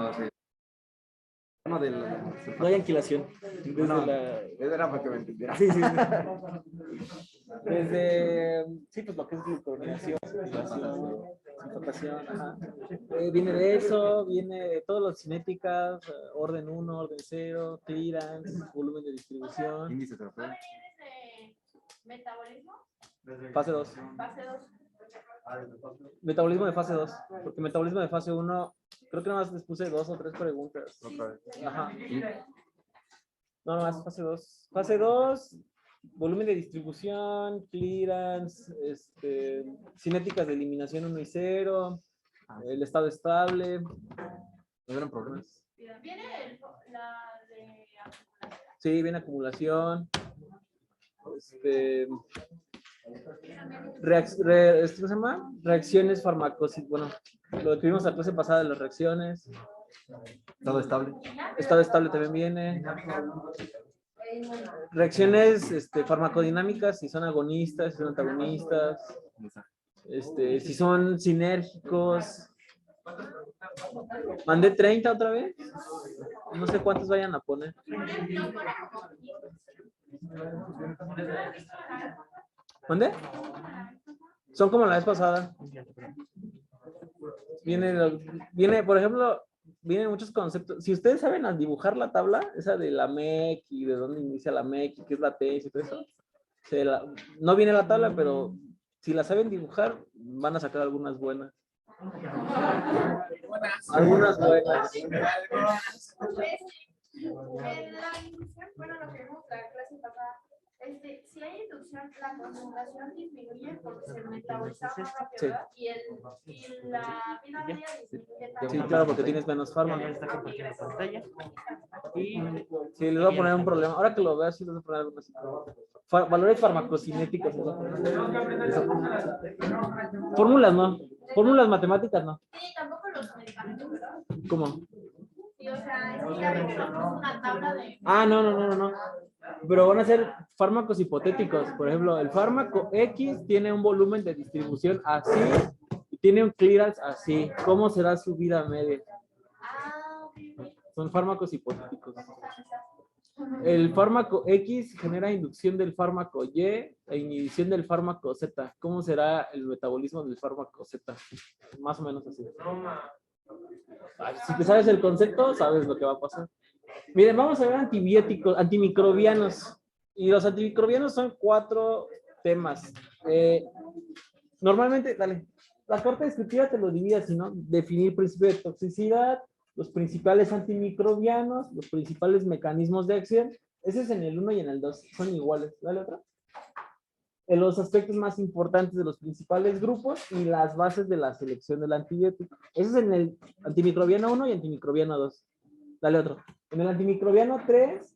No, sí. No, no hay anquilación. Bueno, era para que me entendiera. Sí, sí, sí. Desde, sí, pues lo que es gluconeación, sulfatación, ajá. Viene de eso, viene de todas las cinéticas, orden 1, orden 0, clearance, volumen de distribución. Índice terapéutico. ¿Metabolismo? Fase 2. Fase 2. Metabolismo de fase 2, porque metabolismo de fase 1, creo que nada más les puse 2 o 3 preguntas. Ajá. No, más fase 2. Fase 2, volumen de distribución, clearance, cinéticas de eliminación 1 y 0, el estado estable. ¿No eran problemas? ¿Viene la de acumulación? Sí, viene acumulación. ¿Cómo se llama? Reacciones farmacólicas. Bueno, lo que vimos la clase pasada de las reacciones. Estado estable. Estado estable también viene. Reacciones farmacodinámicas, si son agonistas, si son antagonistas, si son sinérgicos. ¿Mandé 30 otra vez? No sé cuántos vayan a poner. ¿Mande? Son como la vez pasada. Viene, por ejemplo, vienen muchos conceptos. Si ustedes saben a dibujar la tabla, esa de la MEC y de dónde inicia la MEC y qué es la tesis y todo eso, no viene la tabla, pero si la saben dibujar, van a sacar algunas buenas. Algunas buenas. En la inducción, bueno, lo que vimos la clase pasada, si hay inducción, la concentración disminuye porque se metaboliza más rápido, Sí. ¿verdad? Y la vida media disminuye también. Sí, claro, porque tienes menos fármacos. Y sí, les voy a poner un problema. Ahora que lo veas, sí les voy a poner algo así. Valores farmacocinéticos. Fórmulas no. Fórmulas matemáticas no. Sí, tampoco los medicamentos, ¿verdad? ¿Cómo? Sí, o sea, es que ya ves, es una tabla de... Ah, no. Pero van a ser fármacos hipotéticos. Por ejemplo, el fármaco X tiene un volumen de distribución así y tiene un clearance así. ¿Cómo será su vida media? Ah, ok. Son fármacos hipotéticos. El fármaco X genera inducción del fármaco Y e inhibición del fármaco Z. ¿Cómo será el metabolismo del fármaco Z? Más o menos así. Si te sabes el concepto, sabes lo que va a pasar. Miren, vamos a ver antibióticos, antimicrobianos. Y los antimicrobianos son 4 temas. Normalmente, dale, la carta descriptiva te lo divide así, ¿no? Definir principio de toxicidad, los principales antimicrobianos, los principales mecanismos de acción. Ese es en el 1 y en el 2, son iguales. Dale otra. En los aspectos más importantes de los principales grupos y las bases de la selección del antibiótico. Ese es en el antimicrobiano 1 y antimicrobiano 2. Dale otro. En el antimicrobiano 3,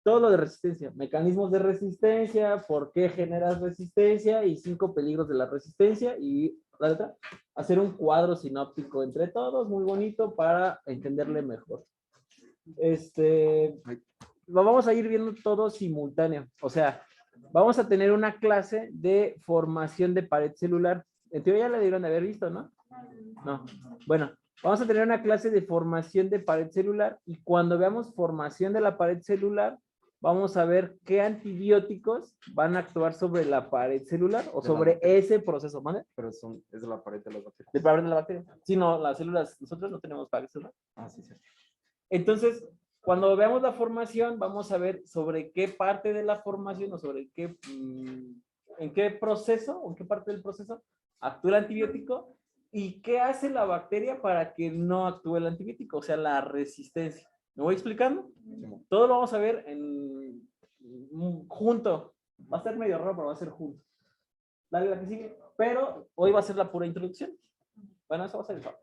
todo lo de resistencia, mecanismos de resistencia, por qué generas resistencia y 5 peligros de la resistencia y la otra, hacer un cuadro sinóptico entre todos, muy bonito para entenderle mejor. Lo vamos a ir viendo todo simultáneo, o sea, vamos a tener una clase de formación de pared celular. En teoría ya la debieron de haber visto, ¿no? No. Bueno, vamos a tener una clase de formación de pared celular y cuando veamos formación de la pared celular, vamos a ver qué antibióticos van a actuar sobre la pared celular o sobre ese proceso. ¿Vale? Pero es de la pared de las bacterias. De pared de la bacteria. Sí, no, las células, nosotros no tenemos pared celular. Ah, sí, sí. Entonces, cuando veamos la formación, vamos a ver sobre qué parte de la formación o sobre qué, en qué proceso o en qué parte del proceso actúa el antibiótico y qué hace la bacteria para que no actúe el antibiótico, o sea, la resistencia. ¿Me voy explicando? Sí. Todo lo vamos a ver junto. Va a ser medio raro, pero va a ser junto. Dale la que sigue. Pero hoy va a ser la pura introducción. Bueno, eso va a ser el favor.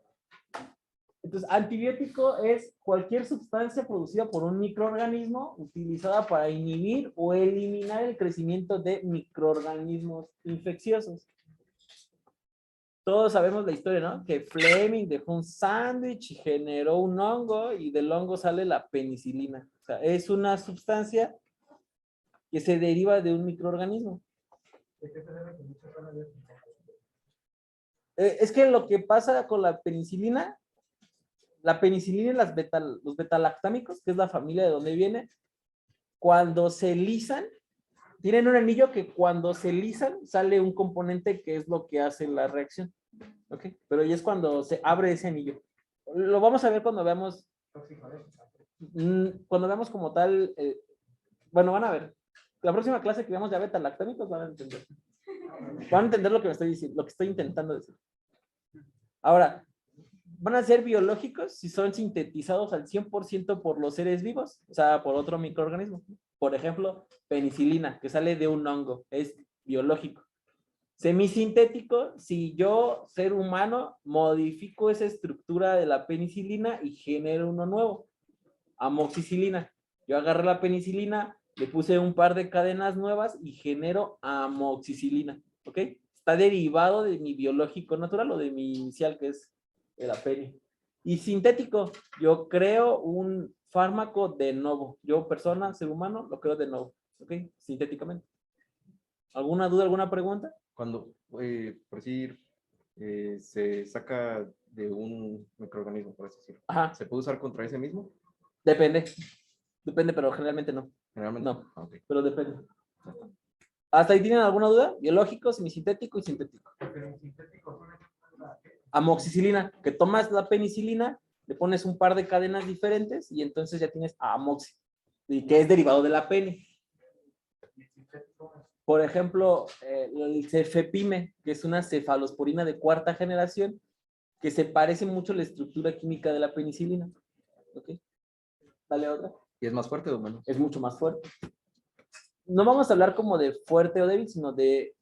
Entonces, antibiótico es cualquier sustancia producida por un microorganismo utilizada para inhibir o eliminar el crecimiento de microorganismos infecciosos. Todos sabemos la historia, ¿no? Que Fleming dejó un sándwich y generó un hongo y del hongo sale la penicilina. O sea, es una sustancia que se deriva de un microorganismo. Es que lo que pasa con la penicilina, la penicilina y los betalactámicos, que es la familia de donde viene, cuando se lisan, tienen un anillo que cuando se lisan sale un componente que es lo que hace la reacción. ¿Ok? Pero ya es cuando se abre ese anillo. Lo vamos a ver cuando veamos como tal, bueno, van a ver. La próxima clase que veamos de betalactámicos van a entender. Van a entender lo que me estoy diciendo, lo que estoy intentando decir. Ahora, van a ser biológicos si son sintetizados al 100% por los seres vivos, o sea, por otro microorganismo. Por ejemplo, penicilina, que sale de un hongo, es biológico. Semisintético, si yo, ser humano, modifico esa estructura de la penicilina y genero uno nuevo. Amoxicilina. Yo agarré la penicilina, le puse un par de cadenas nuevas y genero amoxicilina. ¿Ok? Está derivado de mi biológico natural o de mi inicial, que es la peni. Y sintético, yo creo un fármaco de novo. Yo, persona, ser humano, lo creo de novo. ¿Ok? Sintéticamente. ¿Alguna duda, alguna pregunta? Cuando, por decir, se saca de un microorganismo, por así decirlo, Ajá. ¿se puede usar contra ese mismo? Depende. Depende, pero generalmente no. Generalmente. No, Ah, ok. pero depende. ¿Hasta ahí tienen alguna duda? Biológico, semisintético y sintético. Amoxicilina, que tomas la penicilina, le pones un par de cadenas diferentes y entonces ya tienes amoxi, y que es derivado de la peni. Por ejemplo, el cefepime, que es una cefalosporina de cuarta generación, que se parece mucho a la estructura química de la penicilina. ¿Ok? Dale otra. ¿Y es más fuerte o menos? Es mucho más fuerte. No vamos a hablar como de fuerte o débil, sino de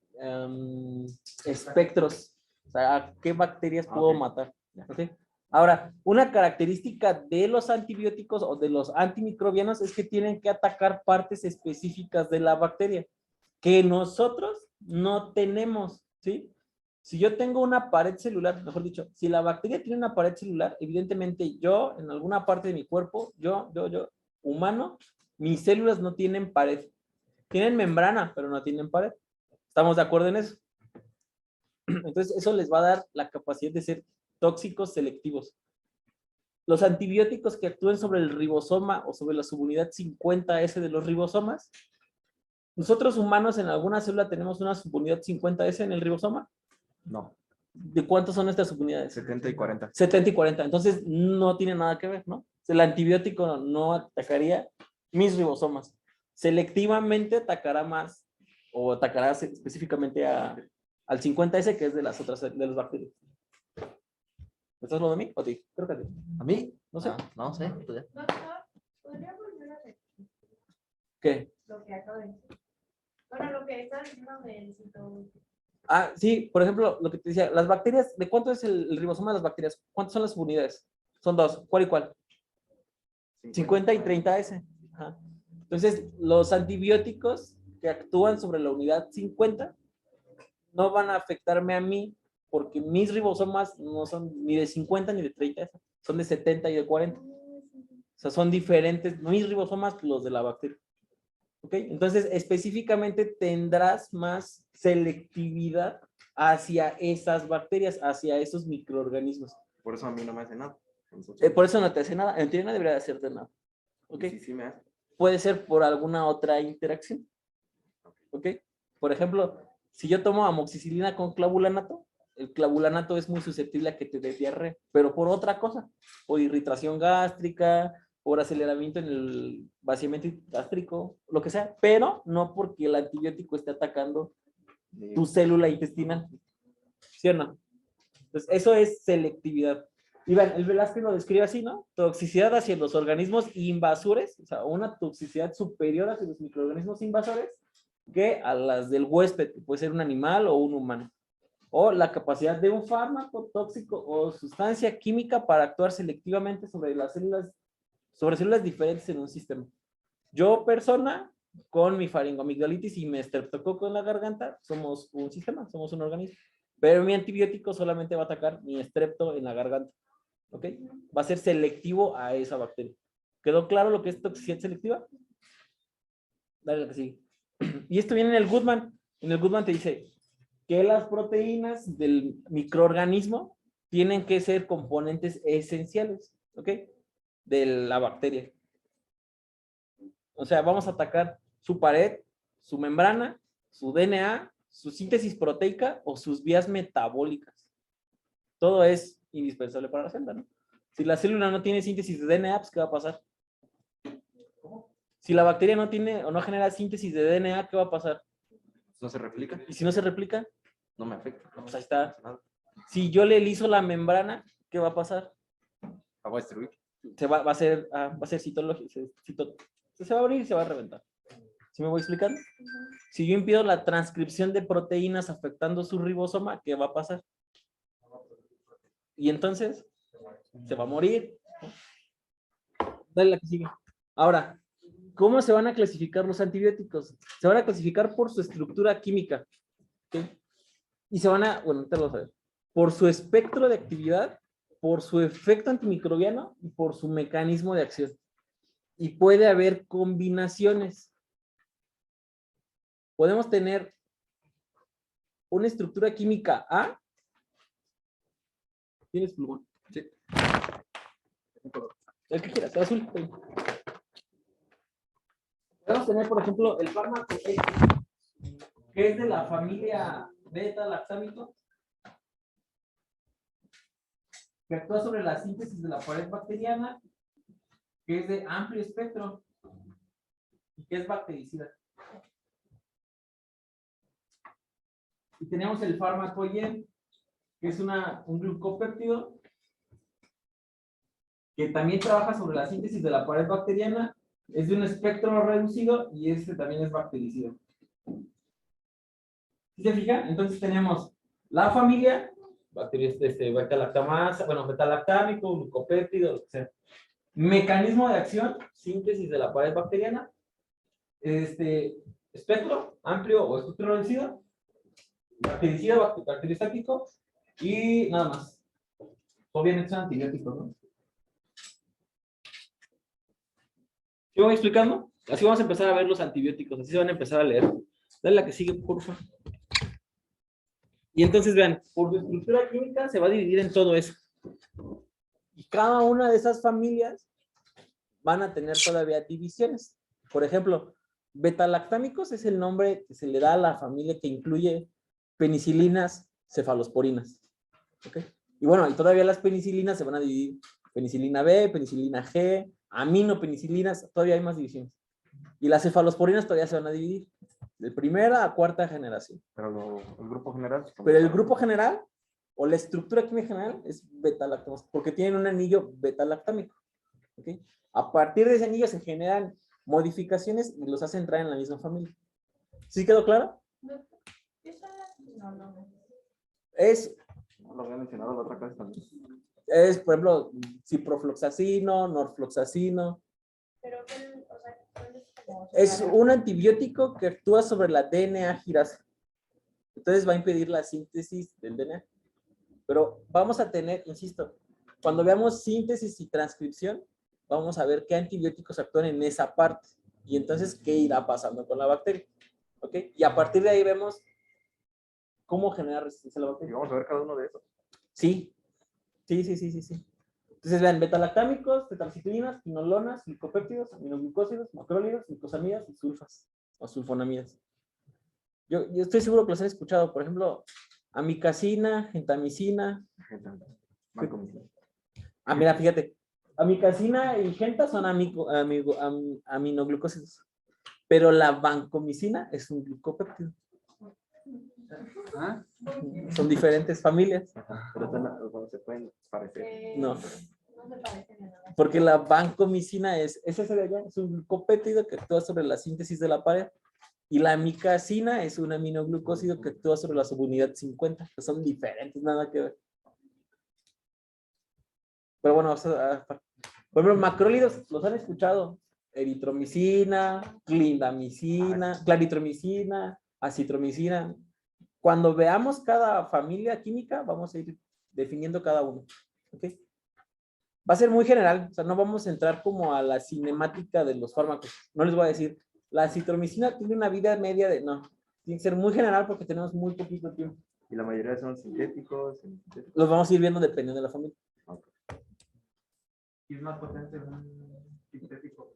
espectros. O sea, ¿qué bacterias puedo matar? ¿Okay? Ahora, una característica de los antibióticos o de los antimicrobianos es que tienen que atacar partes específicas de la bacteria que nosotros no tenemos, ¿sí? Si yo tengo una pared celular, mejor dicho, si la bacteria tiene una pared celular, evidentemente yo, en alguna parte de mi cuerpo, yo, humano, mis células no tienen pared. Tienen membrana, pero no tienen pared. ¿Estamos de acuerdo en eso? Entonces, eso les va a dar la capacidad de ser tóxicos selectivos. Los antibióticos que actúen sobre el ribosoma o sobre la subunidad 50S de los ribosomas, nosotros humanos en alguna célula tenemos una subunidad 50S en el ribosoma. No. ¿De cuántas son estas subunidades? 70 y 40. 70 y 40. Entonces, no tiene nada que ver, ¿no? El antibiótico no atacaría mis ribosomas. Selectivamente atacará más, o atacará específicamente al 50S, que es de las otras, de las bacterias. ¿Me estás hablando de mí o a ti? Creo que a ti. ¿A mí? No sé. No sé. Doctor, ¿podría volver a repetir ¿Qué? lo que acabo de decir? Bueno, lo que está diciendo del cito. Ah, sí, por ejemplo, lo que te decía, las bacterias, ¿de cuánto es el ribosoma de las bacterias? ¿Cuántas son las subunidades? Son dos. ¿Cuál y cuál? 50 y 30S. Ajá. Entonces, los antibióticos que actúan sobre la unidad 50 no van a afectarme a mí porque mis ribosomas no son ni de 50 ni de 30, son de 70 y de 40. O sea, son diferentes mis ribosomas que los de la bacteria. ¿Ok? Entonces, específicamente tendrás más selectividad hacia esas bacterias, hacia esos microorganismos. Por eso a mí no me hace nada. Por eso no te hace nada. En teoría no debería de hacerte nada. ¿Ok? Sí, sí me hace. Puede ser por alguna otra interacción. ¿Ok? Por ejemplo, si yo tomo amoxicilina con clavulanato, el clavulanato es muy susceptible a que te dé diarrea, pero por otra cosa, por irritación gástrica, por aceleramiento en el vaciamiento gástrico, lo que sea, pero no porque el antibiótico esté atacando tu célula intestinal. ¿Sí o no? Entonces, eso es selectividad. Y ven, el Velázquez lo describe así, ¿no? Toxicidad hacia los organismos invasores, o sea, una toxicidad superior hacia los microorganismos invasores que a las del huésped, que puede ser un animal o un humano. O la capacidad de un fármaco tóxico o sustancia química para actuar selectivamente sobre las células, sobre células diferentes en un sistema. Yo, persona, con mi faringoamigdalitis y mi estreptococo en la garganta, somos un sistema, somos un organismo. Pero mi antibiótico solamente va a atacar mi estrepto en la garganta. ¿Ok? Va a ser selectivo a esa bacteria. ¿Quedó claro lo que es toxicidad selectiva? Dale lo que sigue. Y esto viene en el Goodman. En el Goodman te dice que las proteínas del microorganismo tienen que ser componentes esenciales. ¿ok? De la bacteria. O sea, vamos a atacar su pared, su membrana, su DNA, su síntesis proteica o sus vías metabólicas. Todo es indispensable para la célula, ¿no? Si la célula no tiene síntesis de DNA, pues ¿qué va a pasar? Si la bacteria no tiene o no genera síntesis de DNA, ¿qué va a pasar? No se replica, Y si no se replica, no me afecta. pues ahí está. Si yo le liso la membrana, ¿qué va a pasar? La voy a destruir. Va a ser citológico, se va a abrir y se va a reventar. ¿Sí me voy explicando? Si yo impido la transcripción de proteínas afectando su ribosoma, ¿qué va a pasar? Y entonces se va a morir. Dale la que sigue. Ahora, ¿cómo se van a clasificar los antibióticos? Se van a clasificar por su estructura química. ¿Ok? Y se van a, bueno, te lo vas a ver, por su espectro de actividad, por su efecto antimicrobiano y por su mecanismo de acción. Y puede haber combinaciones. Podemos tener una estructura química A. ¿Tienes plumón? Sí. El que quieras, el azul. Podemos tener, por ejemplo, el fármaco X, que es de la familia beta-lactámico, que actúa sobre la síntesis de la pared bacteriana, que es de amplio espectro y que es bactericida. Y tenemos el fármaco Y, que es un glucopéptido, que también trabaja sobre la síntesis de la pared bacteriana, es de un espectro reducido y este también es bactericida. ¿Sí se fijan? Entonces tenemos la familia, beta-lactamasa, bueno, beta-lactámico, glucopéptido, lo que sea. Mecanismo de acción, síntesis de la pared bacteriana, espectro amplio o espectro reducido, bactericida, bacteriostático y nada más. Obviamente son antibióticos, ¿no? ¿Sí voy explicando? Así vamos a empezar a ver los antibióticos, así se van a empezar a leer. Dale la que sigue, por favor. Y entonces vean, por su estructura química se va a dividir en todo eso. Y cada una de esas familias van a tener todavía divisiones. Por ejemplo, beta-lactámicos es el nombre que se le da a la familia que incluye penicilinas, cefalosporinas. ¿Okay? Y bueno, y todavía las penicilinas se van a dividir. Penicilina B, penicilina G, aminopenicilinas, todavía hay más divisiones. Y las cefalosporinas todavía se van a dividir. De primera a cuarta generación. Pero el grupo general. Pero el grupo general, o la estructura química general, es beta-lactamosa, porque tienen un anillo beta-lactámico. ¿Okay? A partir de ese anillo se generan modificaciones y los hacen entrar en la misma familia. ¿Sí quedó claro? No. Es, No lo había mencionado la otra clase también. es, por ejemplo, ciprofloxacino, norfloxacino. Pero, o sea, Es un antibiótico que actúa sobre la DNA girasa. Entonces va a impedir la síntesis del DNA. Pero vamos a tener, insisto, cuando veamos síntesis y transcripción, vamos a ver qué antibióticos actúan en esa parte. Y entonces, ¿qué irá pasando con la bacteria? ¿Ok? Y a partir de ahí vemos cómo generar resistencia a la Y bacteria. vamos a ver cada uno de esos. Sí. Entonces vean, beta-lactámicos, tetraciclinas, quinolonas, glicopéptidos, aminoglucósidos, macrólidos, glucosamidas y sulfas o sulfonamidas. Yo estoy seguro que los han escuchado, por ejemplo, amicacina, gentamicina. Mira, fíjate, amicacina y genta son aminoglucósidos, pero la vancomicina es un glucopéptido. ¿Ah? Son diferentes familias. Pero se pueden parecer. No. No se parecen en nada. Porque la vancomicina es ese de allá, es un glucopéptido que actúa sobre la síntesis de la pared. Y la amicacina es un aminoglucósido que actúa sobre la subunidad 50, que son diferentes, nada que ver. Pero bueno, por ejemplo, macrólidos, los han escuchado. Eritromicina, clindamicina, claritromicina, acitromicina. Cuando veamos cada familia química, vamos a ir definiendo cada uno. ¿Okay? Va a ser muy general, o sea, no vamos a entrar como a la cinemática de los fármacos. No les voy a decir, la acitromicina tiene una vida media de, no, tiene que ser muy general porque tenemos muy poquito tiempo. Y la mayoría son sintéticos. Los vamos a ir viendo dependiendo de la familia. Y es más potente un sintético.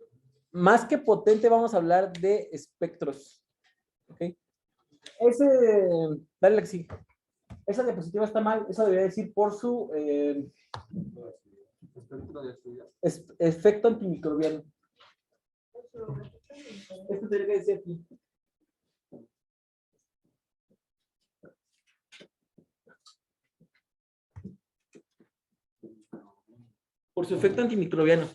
Más que potente, vamos a hablar de espectros. ¿Ok? Dale la que sigue. Esa diapositiva está mal, eso debería decir por su efecto antimicrobiano. Esto tendría que decir aquí. Por su efecto antimicrobiano.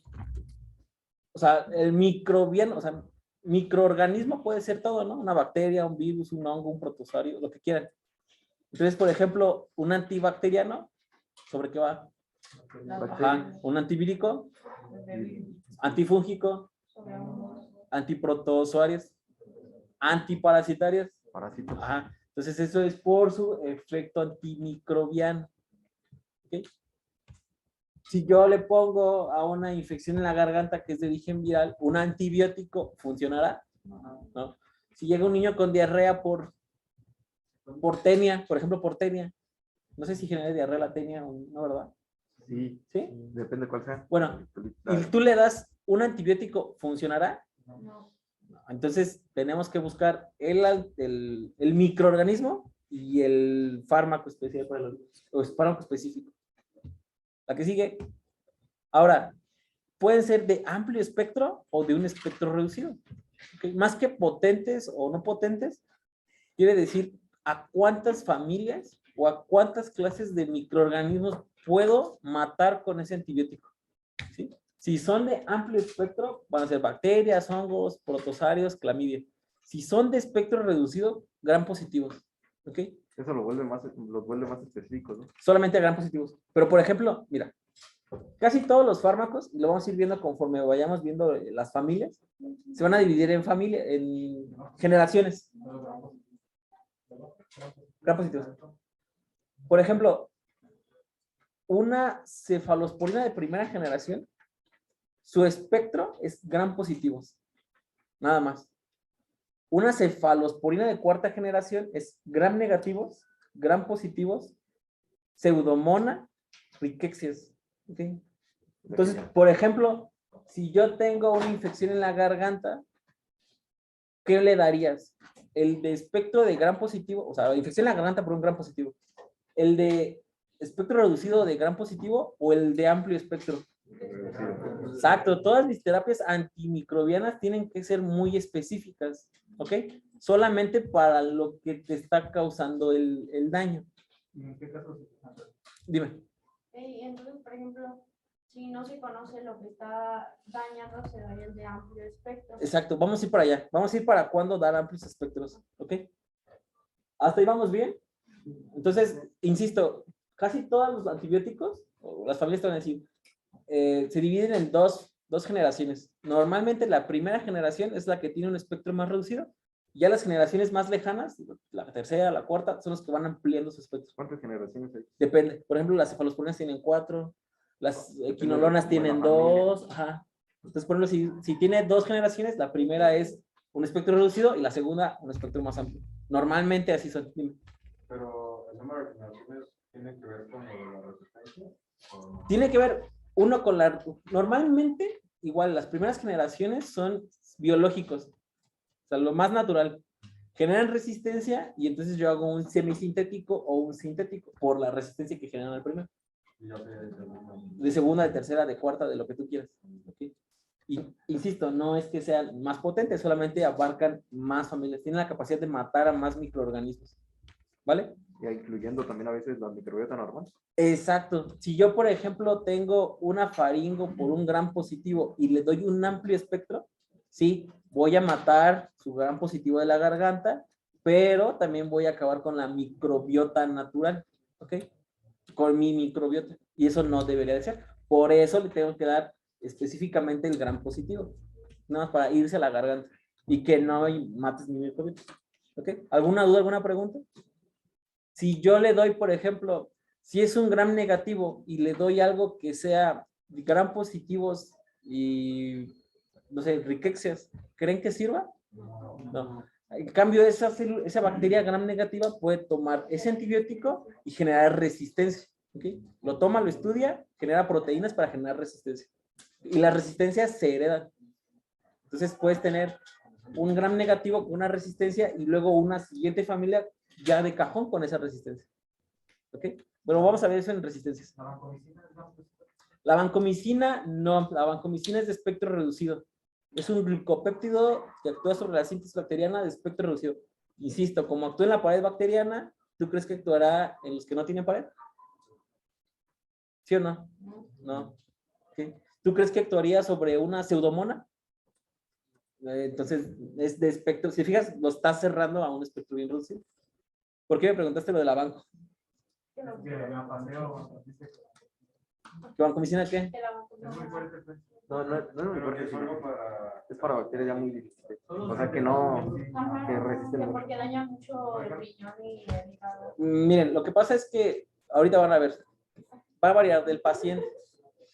O sea, el microbiano, o sea, microorganismo puede ser todo, ¿no? Una bacteria, un virus, un hongo, un protozoario, lo que quieran. Entonces, por ejemplo, un antibacteriano, ¿sobre qué va? Ajá, un antivírico, antifúngico, antiprotozoarios, antiparasitarios. Parásitos. Ajá. Entonces, eso es por su efecto antimicrobiano. ¿Okay? Si yo le pongo a una infección en la garganta que es de origen viral, un antibiótico, ¿funcionará? ¿No? Si llega un niño con diarrea por tenia, por ejemplo, por tenia, no sé si genera diarrea la tenia o no, ¿verdad? Sí, ¿Sí? depende cuál sea. Bueno, y tú le das un antibiótico, ¿funcionará? No. Entonces, tenemos que buscar el microorganismo y el fármaco específico, o fármaco específico. La que sigue. Ahora, pueden ser de amplio espectro o de un espectro reducido. ¿Okay? Más que potentes o no potentes, quiere decir a cuántas familias o a cuántas clases de microorganismos puedo matar con ese antibiótico. ¿Sí? Si son de amplio espectro, van a ser bacterias, hongos, protozoarios, clamidia. Si son de espectro reducido, gram positivos. ¿Ok? Eso los vuelve más específicos, ¿no? Solamente gram positivos. Pero, por ejemplo, mira, casi todos los fármacos, y lo vamos a ir viendo conforme vayamos viendo las familias, se van a dividir en generaciones. Gram positivos. Por ejemplo, una cefalosporina de primera generación, su espectro es gram positivos. Nada más. Una cefalosporina de cuarta generación es gram negativos, gram positivos, pseudomona, riquexias. ¿Okay? Entonces, por ejemplo, si yo tengo una infección en la garganta, ¿qué le darías? El de espectro de gram positivo, o sea, la infección en la garganta por un gram positivo. ¿El de espectro reducido de gram positivo o el de amplio espectro? Exacto, todas mis terapias antimicrobianas tienen que ser muy específicas, ¿ok? Solamente para lo que te está causando el daño. ¿Y en qué caso? Dime. Entonces, por ejemplo, si no se conoce lo que está dañando, se daría el de amplio espectro. Exacto, vamos a ir para allá. Vamos a ir para cuándo dar amplios espectros, ¿ok? ¿Hasta ahí vamos bien? Entonces, insisto, casi todos los antibióticos, o las familias te van a decir, se dividen en dos generaciones. Normalmente la primera generación es la que tiene un espectro más reducido. Ya las generaciones más lejanas, la tercera, la cuarta, son los que van ampliando su espectro. ¿Cuántas generaciones hay? Depende. Por ejemplo, las cefalosporinas tienen 4, las equinolonas tienen 2. Ajá. Entonces, por ejemplo, si tiene 2 generaciones, la primera es un espectro reducido y la segunda un espectro más amplio. Normalmente así son. Pero el número de generaciones tiene que ver con lo de la resistencia. Tiene que ver uno con normalmente, igual, las primeras generaciones son biológicos, o sea, lo más natural. Generan resistencia y entonces yo hago un semisintético o un sintético por la resistencia que generan al primero. Y ya sea De segunda, de tercera, de cuarta, de lo que tú quieras. ¿Okay? Y insisto, no es que sean más potentes, solamente abarcan más familias. Tienen la capacidad de matar a más microorganismos. ¿Vale? Ya incluyendo también a veces la microbiota normal. Exacto. Si yo, por ejemplo, tengo una faringo por un gram positivo y le doy un amplio espectro, sí, voy a matar su gram positivo de la garganta, pero también voy a acabar con la microbiota natural, ¿ok? Con mi microbiota. Y eso no debería de ser. Por eso le tengo que dar específicamente el gram positivo. Nada más para irse a la garganta y que no mates mi microbiota. ¿Ok? ¿Alguna duda, alguna pregunta? Si yo le doy, por ejemplo, si es un gram negativo y le doy algo que sea gram positivos y, no sé, riquexias, ¿creen que sirva? No. En cambio, esa bacteria gram negativa puede tomar ese antibiótico y generar resistencia. ¿Okay? Lo toma, lo estudia, genera proteínas para generar resistencia. Y las resistencias se heredan. Entonces puedes tener un gram negativo con una resistencia y luego una siguiente familia ya de cajón con esa resistencia. ¿Ok? Bueno, vamos a ver eso en resistencias. La vancomicina no, la vancomicina es de espectro reducido. Es un glicopéptido que actúa sobre la síntesis bacteriana de espectro reducido. Insisto, como actúa en la pared bacteriana, ¿tú crees que actuará en los que no tienen pared? ¿Sí o no? No. ¿Okay? ¿Tú crees que actuaría sobre una pseudomona? Entonces, es de espectro. Si fijas, lo estás cerrando a un espectro bien reducido. ¿Por qué me preguntaste lo de la banco? ¿Qué vancomicina qué? No, es para bacterias ya muy difíciles. O sea que no, que resisten mucho. Porque daña mucho el riñón y el hígado. Miren, lo que pasa es que ahorita van a ver, va a variar del paciente.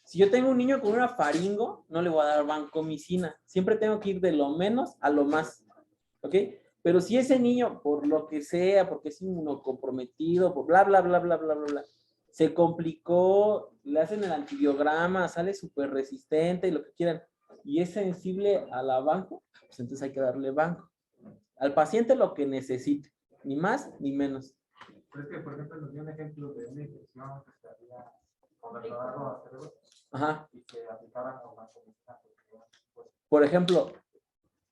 Si yo tengo un niño con una faringo, no le voy a dar vancomicina. Siempre tengo que ir de lo menos a lo más. ¿Ok? Pero si ese niño, por lo que sea, porque es inmunocomprometido, por bla, bla, bla, bla, bla, bla, bla, se complicó, le hacen el antibiograma, sale súper resistente y lo que quieran, y es sensible a la banco, pues entonces hay que darle banco. Al paciente lo que necesite, ni más ni menos. Pero es que, por ejemplo, nos dio un ejemplo de una infección que estaría con traslado a cerebro Ajá. y que aplicaran con vancomicina. Por ejemplo,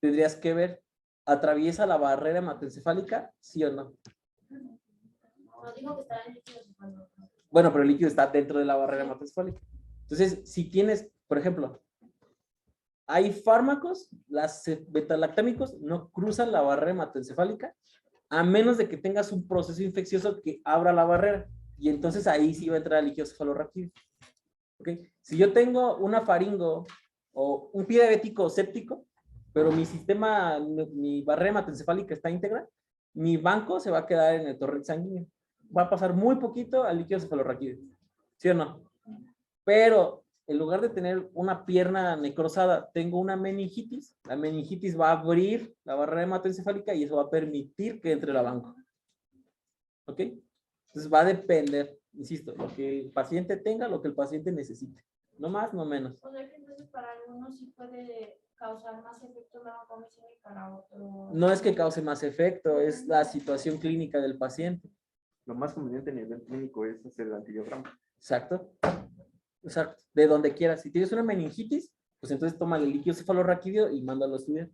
tendrías que ver, ¿atraviesa la barrera hematoencefálica? ¿Sí o no? No dijo que estaba en líquido. Bueno, pero el líquido está dentro de la barrera hematoencefálica. Entonces, si tienes, por ejemplo, hay fármacos, las betalactámicos no cruzan la barrera hematoencefálica a menos de que tengas un proceso infeccioso que abra la barrera. Y entonces ahí sí va a entrar el líquido cefalorraquídeo. ¿Ok? Si yo tengo una faringo o un pie diabético séptico, pero mi sistema, mi barrera hematoencefálica está íntegra, mi banco se va a quedar en el torrente sanguíneo. Va a pasar muy poquito al líquido cefalorraquídeo. ¿Sí o no? Pero en lugar de tener una pierna necrosada, tengo una meningitis. La meningitis va a abrir la barrera hematoencefálica y eso va a permitir que entre la banco. ¿Ok? Entonces va a depender, insisto, lo que el paciente tenga, lo que el paciente necesite. No más, no menos. O sea que entonces para algunos sí puede causar más efecto la vancomicina y para otros. No es que cause más efecto, es la situación clínica del paciente. Lo más conveniente a nivel clínico es hacer el antibiograma. Exacto. Exacto. De donde quieras. Si tienes una meningitis, pues entonces toma el líquido cefalorraquídeo y mándalo a estudiar.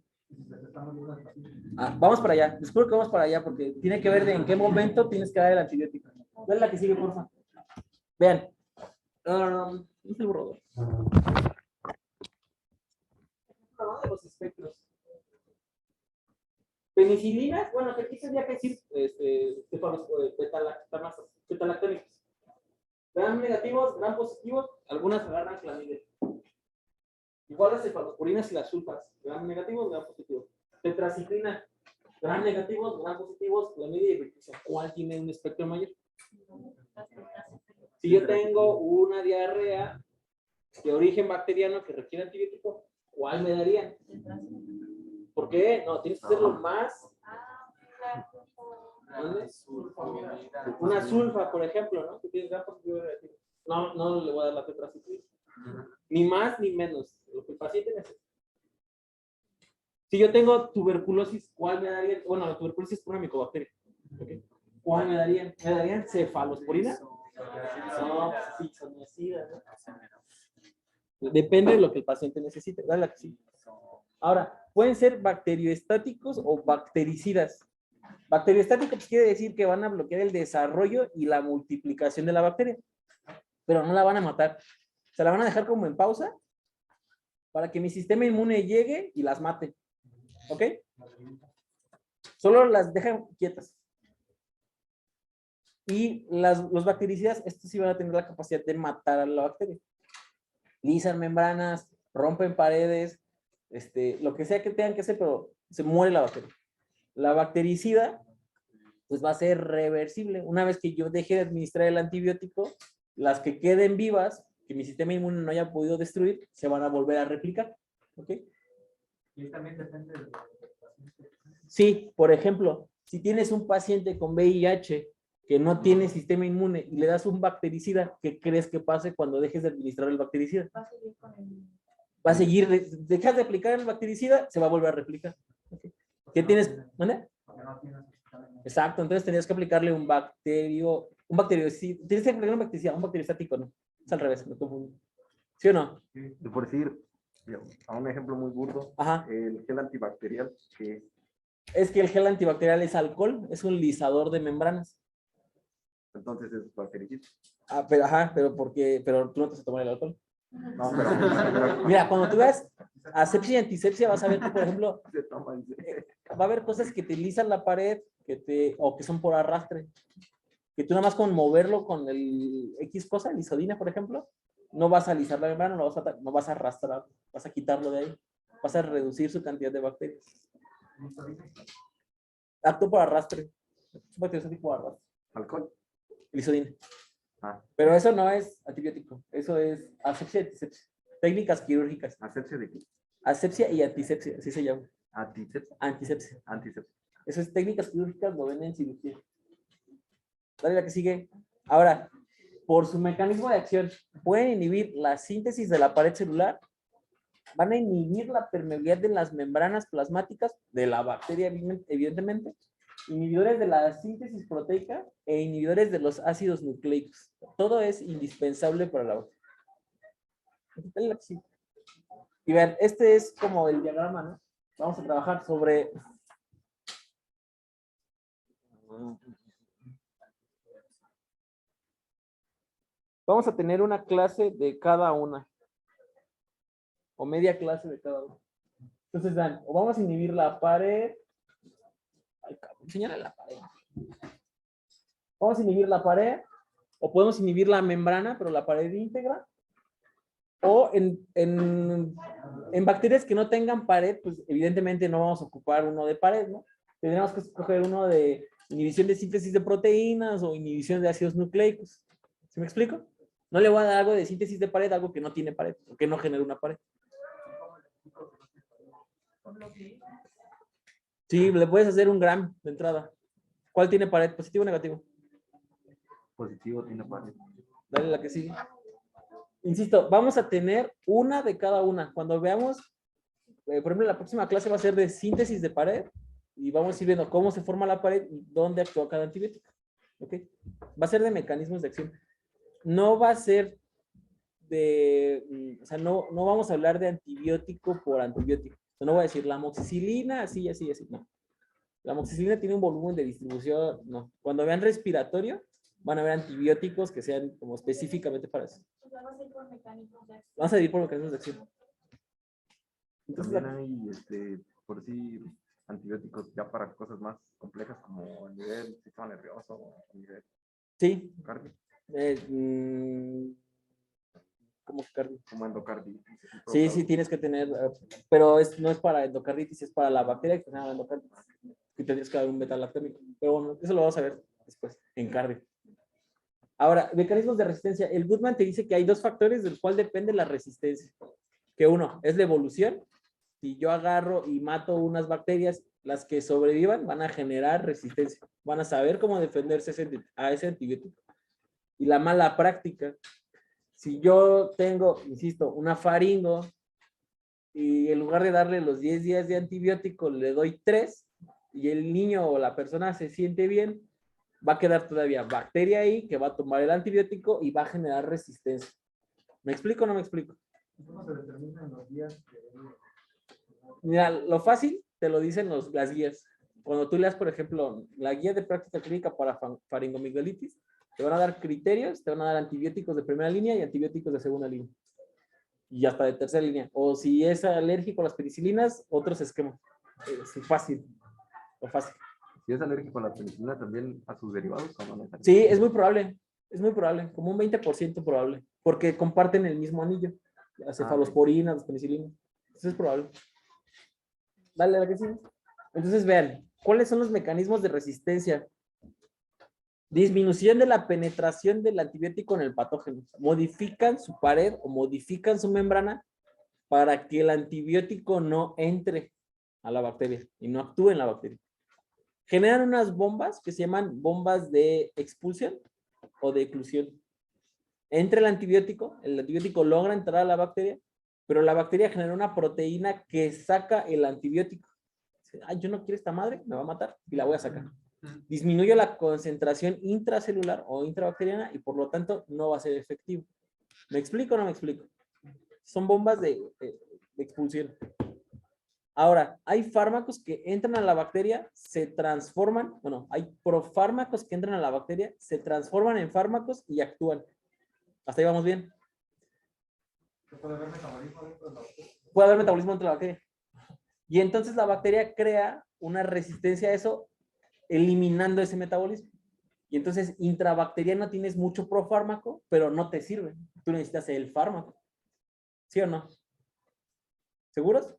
Vamos para allá. Les juro que vamos para allá porque tiene que ver de en qué momento tienes que dar el antibiótico. Dale la que sigue, por favor. Vean. ¿Dónde está el borrador? De los espectros. Penicilinas, bueno, que aquí tendría que decir betalactámicos. Gram negativos, gram positivos, algunas agarran clamidia. Igual las cefalosporinas y las sulfas, gram negativos, gram positivos. Tetraciclina, gram negativos, gram positivos, clamidia y riqueza. ¿Cuál tiene un espectro mayor? Si yo tengo una diarrea de origen bacteriano que requiere antibiótico, ¿cuál me darían? ¿Por qué? No, tienes que hacerlo más. Una sulfa, por ejemplo, ¿no? Que tienes gran positivo negativo. No le voy a dar la tetraciclina. Ni más ni menos. Lo que el paciente necesita. Si yo tengo tuberculosis, ¿cuál me darían? Bueno, la tuberculosis es por una micobacteria. ¿Okay? ¿Cuál me darían? ¿Me darían cefalosporina? No, sí, sonecida, ¿no? Depende de lo que el paciente necesite. Dale que sí. Ahora, pueden ser bacterioestáticos o bactericidas. Bacteriostático pues, quiere decir que van a bloquear el desarrollo y la multiplicación de la bacteria, pero no la van a matar. Se la van a dejar como en pausa para que mi sistema inmune llegue y las mate. ¿Ok? Solo las dejan quietas. Y los bactericidas, estos sí van a tener la capacidad de matar a la bacteria. Lisan membranas, rompen paredes, lo que sea que tengan que hacer, pero se muere la bacteria. La bactericida, pues va a ser reversible. Una vez que yo deje de administrar el antibiótico, las que queden vivas, que mi sistema inmune no haya podido destruir, se van a volver a replicar. ¿Ok? Y también depende del paciente. Sí, por ejemplo, si tienes un paciente con VIH que no tiene sistema inmune y le das un bactericida, ¿qué crees que pase cuando dejes de administrar el bactericida? Va a seguir con el. Va a seguir, dejas de aplicar el bactericida, se va a volver a replicar. Ok. ¿Qué tienes? ¿Dónde? Exacto, entonces tenías que aplicarle un bactericida, tienes que aplicarle un bactericida, un bacteriostático, ¿no? Es al revés, me confundo. ¿Sí o no? Y por decir, a un ejemplo muy burdo, Ajá. el gel antibacterial, que Es que el gel antibacterial es alcohol, es un lisador de membranas. entonces es bactericida. Ah, pero tú no te vas a tomar el alcohol. No, pero Mira, cuando tú veas asepsia y antisepsia, vas a ver que, por ejemplo, se toma, dice. va a haber cosas que te lisan la pared o que son por arrastre. Que tú nada más con moverlo con el X cosa, el isodina, por ejemplo, no vas a lisar la membrana, no vas a arrastrar, vas a quitarlo de ahí. Vas a reducir su cantidad de bacterias. Acto por arrastre. Es un bacteriostático por arrastre. ¿Alcohol? El isodina. Ah, Pero eso no es antibiótico, eso es asepsia y antisepsia. Técnicas quirúrgicas. ¿asepsia de qué? Asepsia y antisepsia, así se llama. Antisepsia. Antisepsia. Antisepsia. Eso es técnicas quirúrgicas, lo ven en cirugía. Dale la que sigue. Ahora, por su mecanismo de acción, pueden inhibir la síntesis de la pared celular, van a inhibir la permeabilidad de las membranas plasmáticas de la bacteria, evidentemente, inhibidores de la síntesis proteica e inhibidores de los ácidos nucleicos. Todo es indispensable para la bacteria. Dale la que sigue. Y vean, este es como el diagrama, ¿no? Vamos a trabajar sobre... Vamos a tener una clase de cada una. O media clase de cada una. Entonces, vean, o vamos a inhibir la pared. Ay, cabrón, señala la pared. Vamos a inhibir la pared. O podemos inhibir la membrana, pero la pared íntegra. O en bacterias que no tengan pared, pues evidentemente no vamos a ocupar uno de pared, ¿no? Tendríamos que escoger uno de inhibición de síntesis de proteínas o inhibición de ácidos nucleicos. ¿Sí me explico? No le voy a dar algo de síntesis de pared, algo que no tiene pared, o que no genera una pared. Sí, le puedes hacer un gram de entrada. ¿Cuál tiene pared? ¿Positivo o negativo? Positivo tiene pared. Dale la que sigue. Insisto, vamos a tener una de cada una. Cuando veamos, por ejemplo, la próxima clase va a ser de síntesis de pared y vamos a ir viendo cómo se forma la pared y dónde actúa cada antibiótico. ¿Ok? Va a ser de mecanismos de acción. No va a ser o sea, no vamos a hablar de antibiótico por antibiótico. No voy a decir la amoxicilina, así, así, así. No. La amoxicilina tiene un volumen de distribución, no. Cuando vean respiratorio, van a ver antibióticos que sean como específicamente para eso. Vamos a ir por mecanismos de acción. Vamos a ir por mecanismos de acción. Entonces, También hay, por decir, antibióticos ya para cosas más complejas como a nivel sistema nervioso o a nivel sí. cardio, ¿Cómo que cardio? como endocarditis. Sí, sí, tienes que tener, pero no es para endocarditis, es para la bacteria que se llama endocarditis. Y tendrías que dar un beta-lactámico. Pero bueno, eso lo vamos a ver después, en cardio. Ahora, mecanismos de resistencia. El Goodman te dice que hay dos factores del cual depende la resistencia. Que uno es la evolución. Si yo agarro y mato unas bacterias, las que sobrevivan van a generar resistencia. Van a saber cómo defenderse a ese antibiótico. Y la mala práctica. Si yo tengo, insisto, una faringo y en lugar de darle los 10 días de antibiótico le doy 3 y el niño o la persona se siente bien, va a quedar todavía bacteria ahí que va a tomar el antibiótico y va a generar resistencia. ¿Me explico o no me explico? ¿Cómo se determinan los días que Mira, lo fácil te lo dicen las guías. Cuando tú leas, por ejemplo, la guía de práctica clínica para faringomigdalitis, te van a dar criterios, te van a dar antibióticos de primera línea y antibióticos de segunda línea. Y hasta de tercera línea. O si es alérgico a las penicilinas, otros esquemas. Es fácil. Lo fácil. Si es alérgico a la penicilina, también a sus derivados. ¿O no? Sí, es muy probable. Es muy probable. Como un 20% probable. Porque comparten el mismo anillo. Las cefalosporinas, las penicilinas. Eso es probable. Dale, la que sigue. Entonces, vean, ¿cuáles son los mecanismos de resistencia? Disminución de la penetración del antibiótico en el patógeno. Modifican su pared o modifican su membrana para que el antibiótico no entre a la bacteria y no actúe en la bacteria. Generan unas bombas que se llaman bombas de expulsión o de eclusión. Entre el antibiótico logra entrar a la bacteria pero la bacteria genera una proteína que saca el antibiótico. Ay, yo no quiero esta madre, me va a matar y la voy a sacar. Disminuye la concentración intracelular o intrabacteriana y por lo tanto no va a ser efectivo. ¿Me explico o no me explico? Son bombas de expulsión. Ahora, hay fármacos que entran a la bacteria, se transforman, bueno, hay profármacos que entran a la bacteria, se transforman en fármacos y actúan. Hasta ahí vamos bien. ¿Puede haber metabolismo dentro de la bacteria? Puede haber metabolismo dentro de la bacteria. Y entonces la bacteria crea una resistencia a eso, eliminando ese metabolismo. Y entonces intrabacteriano tienes mucho profármaco, pero no te sirve. Tú necesitas el fármaco. ¿Sí o no? ¿Seguros?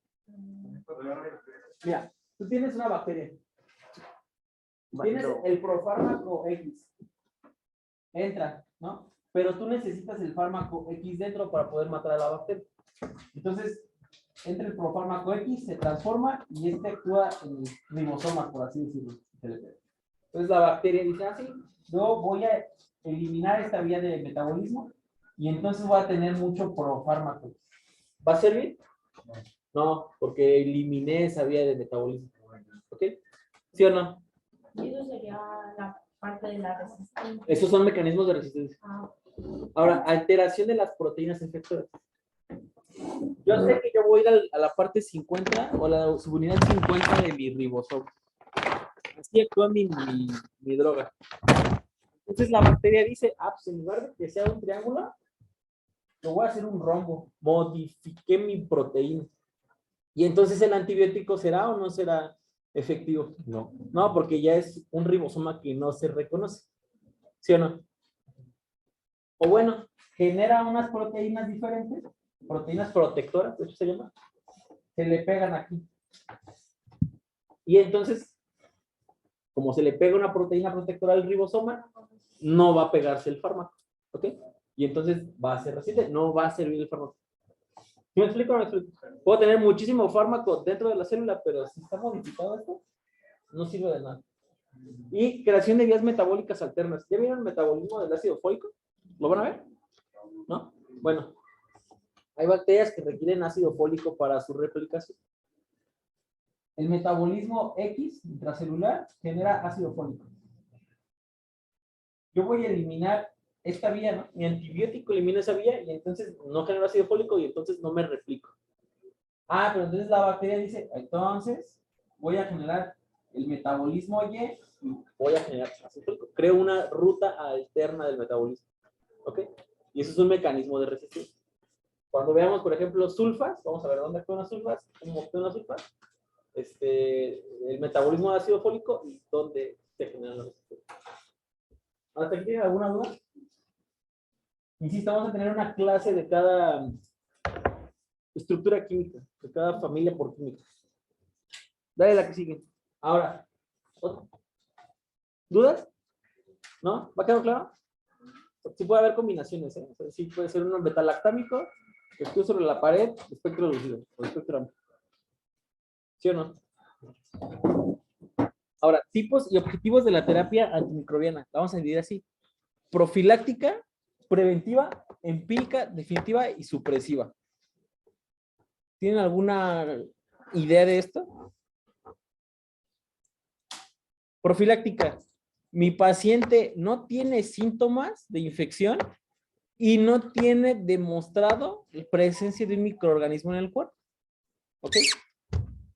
Mira, tú tienes una bacteria. Tienes el profármaco X. Entra, ¿no? Pero tú necesitas el fármaco X dentro para poder matar a la bacteria. Entonces, entra el profármaco X, se transforma y este actúa en el ribosoma, por así decirlo. Entonces la bacteria dice así, yo voy a eliminar esta vía de metabolismo y entonces voy a tener mucho profármaco. ¿Va a servir? No, porque eliminé esa vía de metabolismo. ¿Ok? ¿Sí o no? Y eso sería la parte de la resistencia. Esos son mecanismos de resistencia. Ah, Ahora, alteración de las proteínas efectoras. Yo sé que yo voy a ir a la parte 50 o la subunidad 50 de mi ribosoma. Así actúa mi droga. Entonces la bacteria dice, pues en lugar de que sea un triángulo, lo voy a hacer un rombo. Modifiqué mi proteína. Y entonces el antibiótico será o no será efectivo. No, porque ya es un ribosoma que no se reconoce. ¿Sí o no? O bueno, genera unas proteínas diferentes, proteínas protectoras, de hecho se llama, se le pegan aquí. Y entonces, como se le pega una proteína protectora al ribosoma, no va a pegarse el fármaco. ¿Ok? Y entonces va a ser resistente, no va a servir el fármaco. ¿Me explico o no me explico? Puedo tener muchísimo fármaco dentro de la célula, pero si está modificado esto, no sirve de nada. Y creación de vías metabólicas alternas. ¿Ya vieron el metabolismo del ácido fólico? ¿Lo van a ver? ¿No? Bueno, hay bacterias que requieren ácido fólico para su replicación. El metabolismo X intracelular genera ácido fólico. Yo voy a eliminar esta vía, ¿no? Mi antibiótico elimina esa vía y entonces no genera ácido fólico y entonces no me replico. Pero entonces la bacteria dice, entonces voy a generar el metabolismo Y y voy a generar ácido fólico. Creo una ruta alterna del metabolismo. ¿Ok? Y eso es un mecanismo de resistencia. Cuando veamos, por ejemplo, sulfas, vamos a ver dónde actúan las sulfas, cómo actúan las sulfas, el metabolismo de ácido fólico y dónde se generan las resistencias. ¿Hasta aquí tienen alguna duda? Insisto, vamos a tener una clase de cada estructura química, de cada familia por química. Dale la que sigue. Ahora, ¿otra? ¿Dudas? ¿No? ¿Va quedando claro? Sí puede haber combinaciones, ¿eh? O sea, sí puede ser un betalactámico que actúe sobre la pared, espectro lúcido, o espectro amplio. ¿Sí o no? Ahora, tipos y objetivos de la terapia antimicrobiana. La vamos a dividir así. Profiláctica, preventiva, empírica, definitiva y supresiva. ¿Tienen alguna idea de esto? Profiláctica. Mi paciente no tiene síntomas de infección y no tiene demostrado la presencia de un microorganismo en el cuerpo. ¿Ok?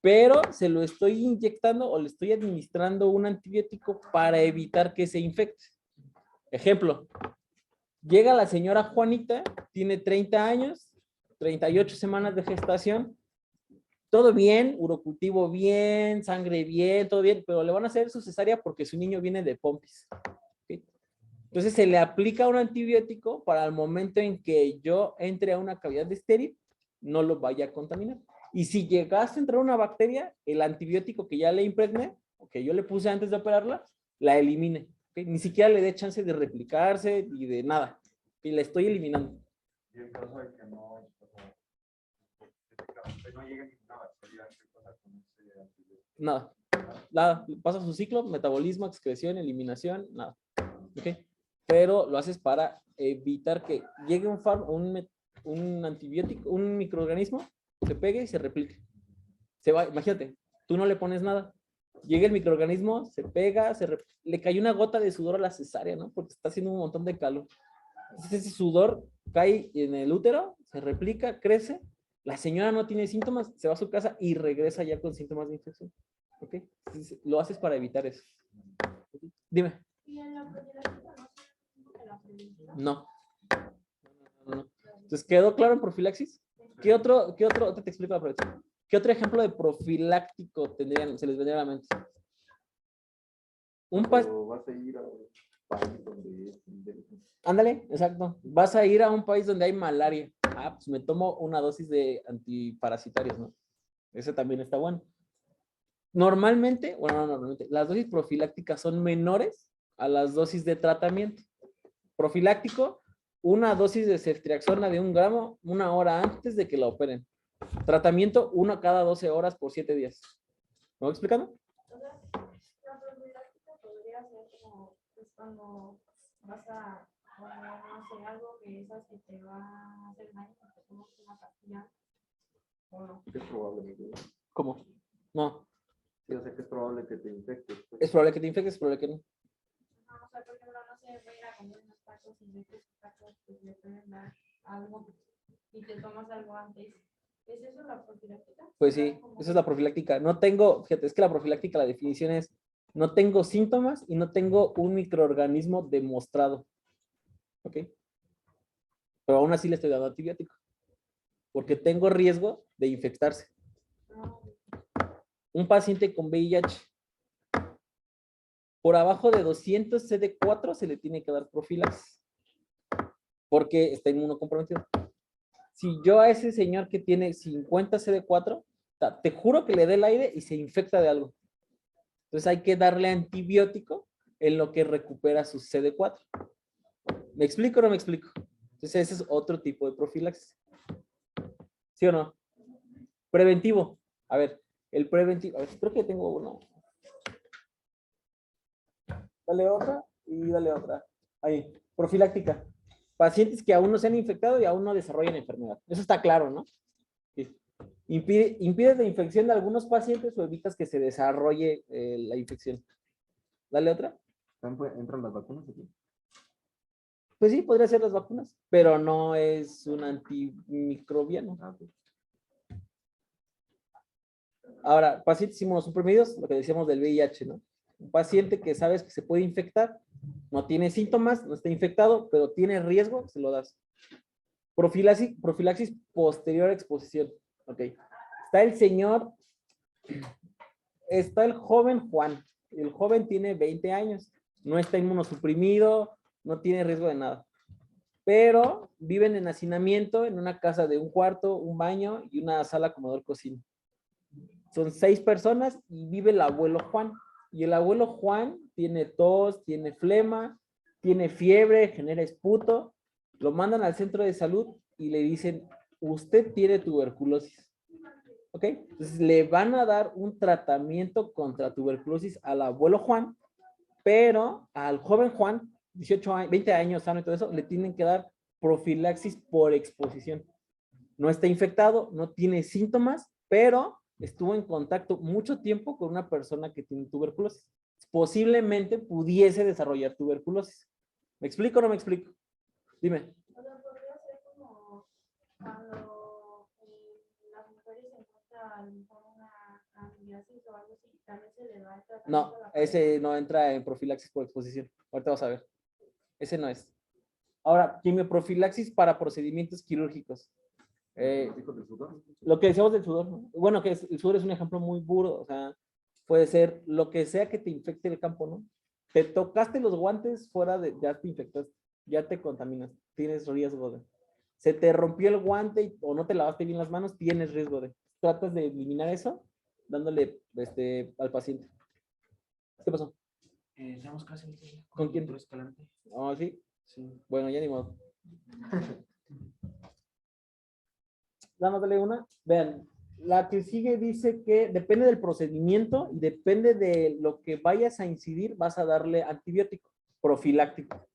Pero se lo estoy inyectando o le estoy administrando un antibiótico para evitar que se infecte. Ejemplo, llega la señora Juanita, tiene 30 años, 38 semanas de gestación, todo bien, urocultivo bien, sangre bien, todo bien, pero le van a hacer su cesárea porque su niño viene de pompis. ¿Okay? Entonces se le aplica un antibiótico para el momento en que yo entre a una cavidad estéril, no lo vaya a contaminar. Y si llegase a entrar una bacteria, el antibiótico que ya le impregné, o que yo le puse antes de operarla, la elimine. ¿Okay? Ni siquiera le dé chance de replicarse y de nada. Y la estoy eliminando. Y en caso de que no llegue ninguna bacteria, ¿qué pasa con ese antibiótico? Nada. Nada. Pasa su ciclo, metabolismo, excreción, eliminación, nada. ¿Ok? Pero lo haces para evitar que llegue un un antibiótico, un microorganismo, se pegue y se replique. Se va, imagínate, tú no le pones nada. Llega el microorganismo, se pega, le cayó una gota de sudor a la cesárea, ¿no? Porque está haciendo un montón de calor. Entonces ese sudor cae en el útero, se replica, crece. La señora no tiene síntomas, se va a su casa y regresa ya con síntomas de infección. ¿Ok? Entonces, lo haces para evitar eso. Dime. ¿Y en la profiláctica no se la preventiva? No. No. Entonces, ¿quedó claro en profilaxis? ¿Qué otro te explico la prevención? ¿Qué otro ejemplo de profiláctico se les vendría a la mente? Pero vas a ir a un país donde Ándale, exacto. Vas a ir a un país donde hay malaria. Ah, pues me tomo una dosis de antiparasitarios, ¿no? Ese también está bueno. Normalmente, bueno, no normalmente, las dosis profilácticas son menores a las dosis de tratamiento. Profiláctico, una dosis de ceftriaxona de 1 gramo 1 hora antes de que la operen. Tratamiento, 1 cada 12 horas por 7 días. ¿Me voy explicando? Entonces, la profiláctica podría ser como, pues, cuando vas a, no sé, algo que esas que te va a hacer daño, te tomas una pastilla, o no. es probable, ¿no? ¿Cómo? No. Sí, o sea que es probable que te infectes. Pues. Es probable que te infectes, es probable que no. No, o sea, por ejemplo, no sé, voy a ir a comer unos tacos y de que esos tacos pues, le pueden dar algo y te tomas algo antes. ¿Es eso la profiláctica? Pues sí, esa es la profiláctica. No tengo, fíjate, es que la profiláctica, la definición es, no tengo síntomas y no tengo un microorganismo demostrado. ¿Ok? Pero aún así le estoy dando antibiótico. Porque tengo riesgo de infectarse. No, Un paciente con VIH, por abajo de 200 CD4 se le tiene que dar profilaxis. Porque está inmunocomprometido. Si yo a ese señor que tiene 50 CD4, te juro que le dé el aire y se infecta de algo. Entonces hay que darle antibiótico en lo que recupera su CD4. ¿Me explico o no me explico? Entonces ese es otro tipo de profilaxis. ¿Sí o no? Preventivo. A ver, el preventivo. A ver, creo que tengo uno. Dale otra y dale otra. Ahí, profiláctica. Pacientes que aún no se han infectado y aún no desarrollan enfermedad. Eso está claro, ¿no? Sí. Impides la infección de algunos pacientes o evitas que se desarrolle la infección. Dale otra. ¿Entran las vacunas aquí? Pues sí, podría ser las vacunas, pero no es un antimicrobiano. Ah, sí. Ahora, pacientes inmunosuprimidos, lo que decíamos del VIH, ¿no? Un paciente que sabes que se puede infectar, no tiene síntomas, no está infectado, pero tiene riesgo, se lo das. Profilaxis posterior a exposición. Ok. Está el joven Juan. El joven tiene 20 años, no está inmunosuprimido, no tiene riesgo de nada. Pero viven en hacinamiento en una casa de 1 cuarto, 1 baño y una sala comedor cocina. Son 6 personas y vive el abuelo Juan. Y el abuelo Juan tiene tos, tiene flema, tiene fiebre, genera esputo. Lo mandan al centro de salud y le dicen, usted tiene tuberculosis. ¿Ok? Entonces le van a dar un tratamiento contra tuberculosis al abuelo Juan, pero al joven Juan, 18 años, 20 años sano y todo eso, le tienen que dar profilaxis por exposición. No está infectado, no tiene síntomas, pero estuvo en contacto mucho tiempo con una persona que tiene tuberculosis. Posiblemente pudiese desarrollar tuberculosis. ¿Me explico o no me explico? Dime. o sea, podría ser como cuando las mujeres se encuentran con una candidiasis o algo así, también se le da el tratamiento No, a la ese pareja. no entra en profilaxis por exposición. Ahorita vas a ver. Ese no es. Ahora, quimioprofilaxis para procedimientos quirúrgicos. ¿Hijos del sudor? Lo que decíamos del sudor, ¿no? Bueno, que el sudor es un ejemplo muy burdo, o sea, puede ser lo que sea que te infecte el campo, ¿no? Te tocaste los guantes fuera de, ya te infectaste, ya te contaminas, tienes riesgo de. Se te rompió el guante o no te lavaste bien las manos, tienes riesgo de. Tratas de eliminar eso dándole al paciente. ¿Qué pasó? Estamos casi ¿Con quién? Doctor Escalante. Oh, ¿sí? Sí. Bueno, ya ni modo. Dándole una. Vean, la que sigue dice que depende del procedimiento y depende de lo que vayas a incidir, vas a darle antibiótico profiláctico.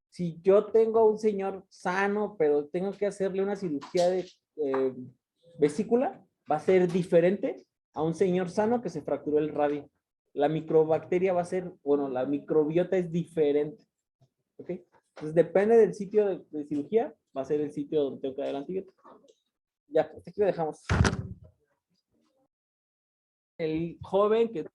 Si yo tengo a un señor sano, pero tengo que hacerle una cirugía de vesícula, va a ser diferente a un señor sano que se fracturó el radio. La microbacteria va a ser, bueno, la microbiota es diferente. ¿Ok? Entonces depende del sitio de cirugía, va a ser el sitio donde tengo que dar el antibiótico. Ya, hasta aquí lo dejamos. El joven que...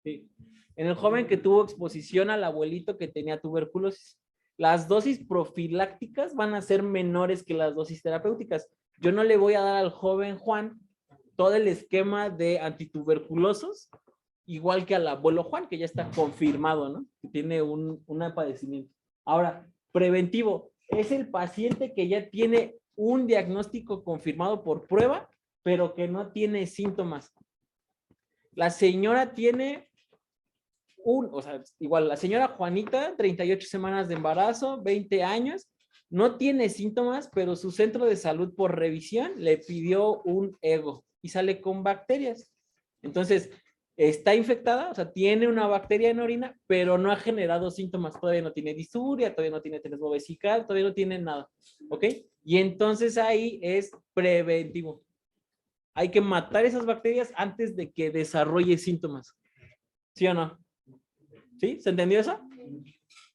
Sí. En el joven que tuvo exposición al abuelito que tenía tuberculosis, las dosis profilácticas van a ser menores que las dosis terapéuticas. Yo no le voy a dar al joven Juan todo el esquema de antituberculosos, igual que al abuelo Juan, que ya está confirmado, ¿no? Que tiene un padecimiento. Ahora, preventivo, es el paciente que ya tiene un diagnóstico confirmado por prueba, pero que no tiene síntomas. La señora tiene o sea, igual, la señora Juanita, 38 semanas de embarazo, 20 años, no tiene síntomas, pero su centro de salud por revisión le pidió un ego y sale con bacterias. Entonces, está infectada, o sea, tiene una bacteria en orina, pero no ha generado síntomas. Todavía no tiene disuria, todavía no tiene tenesmo vesical, todavía no tiene nada. ¿Ok? Y entonces ahí es preventivo. Hay que matar esas bacterias antes de que desarrolle síntomas. ¿Sí o no? ¿Sí? ¿Se entendió eso?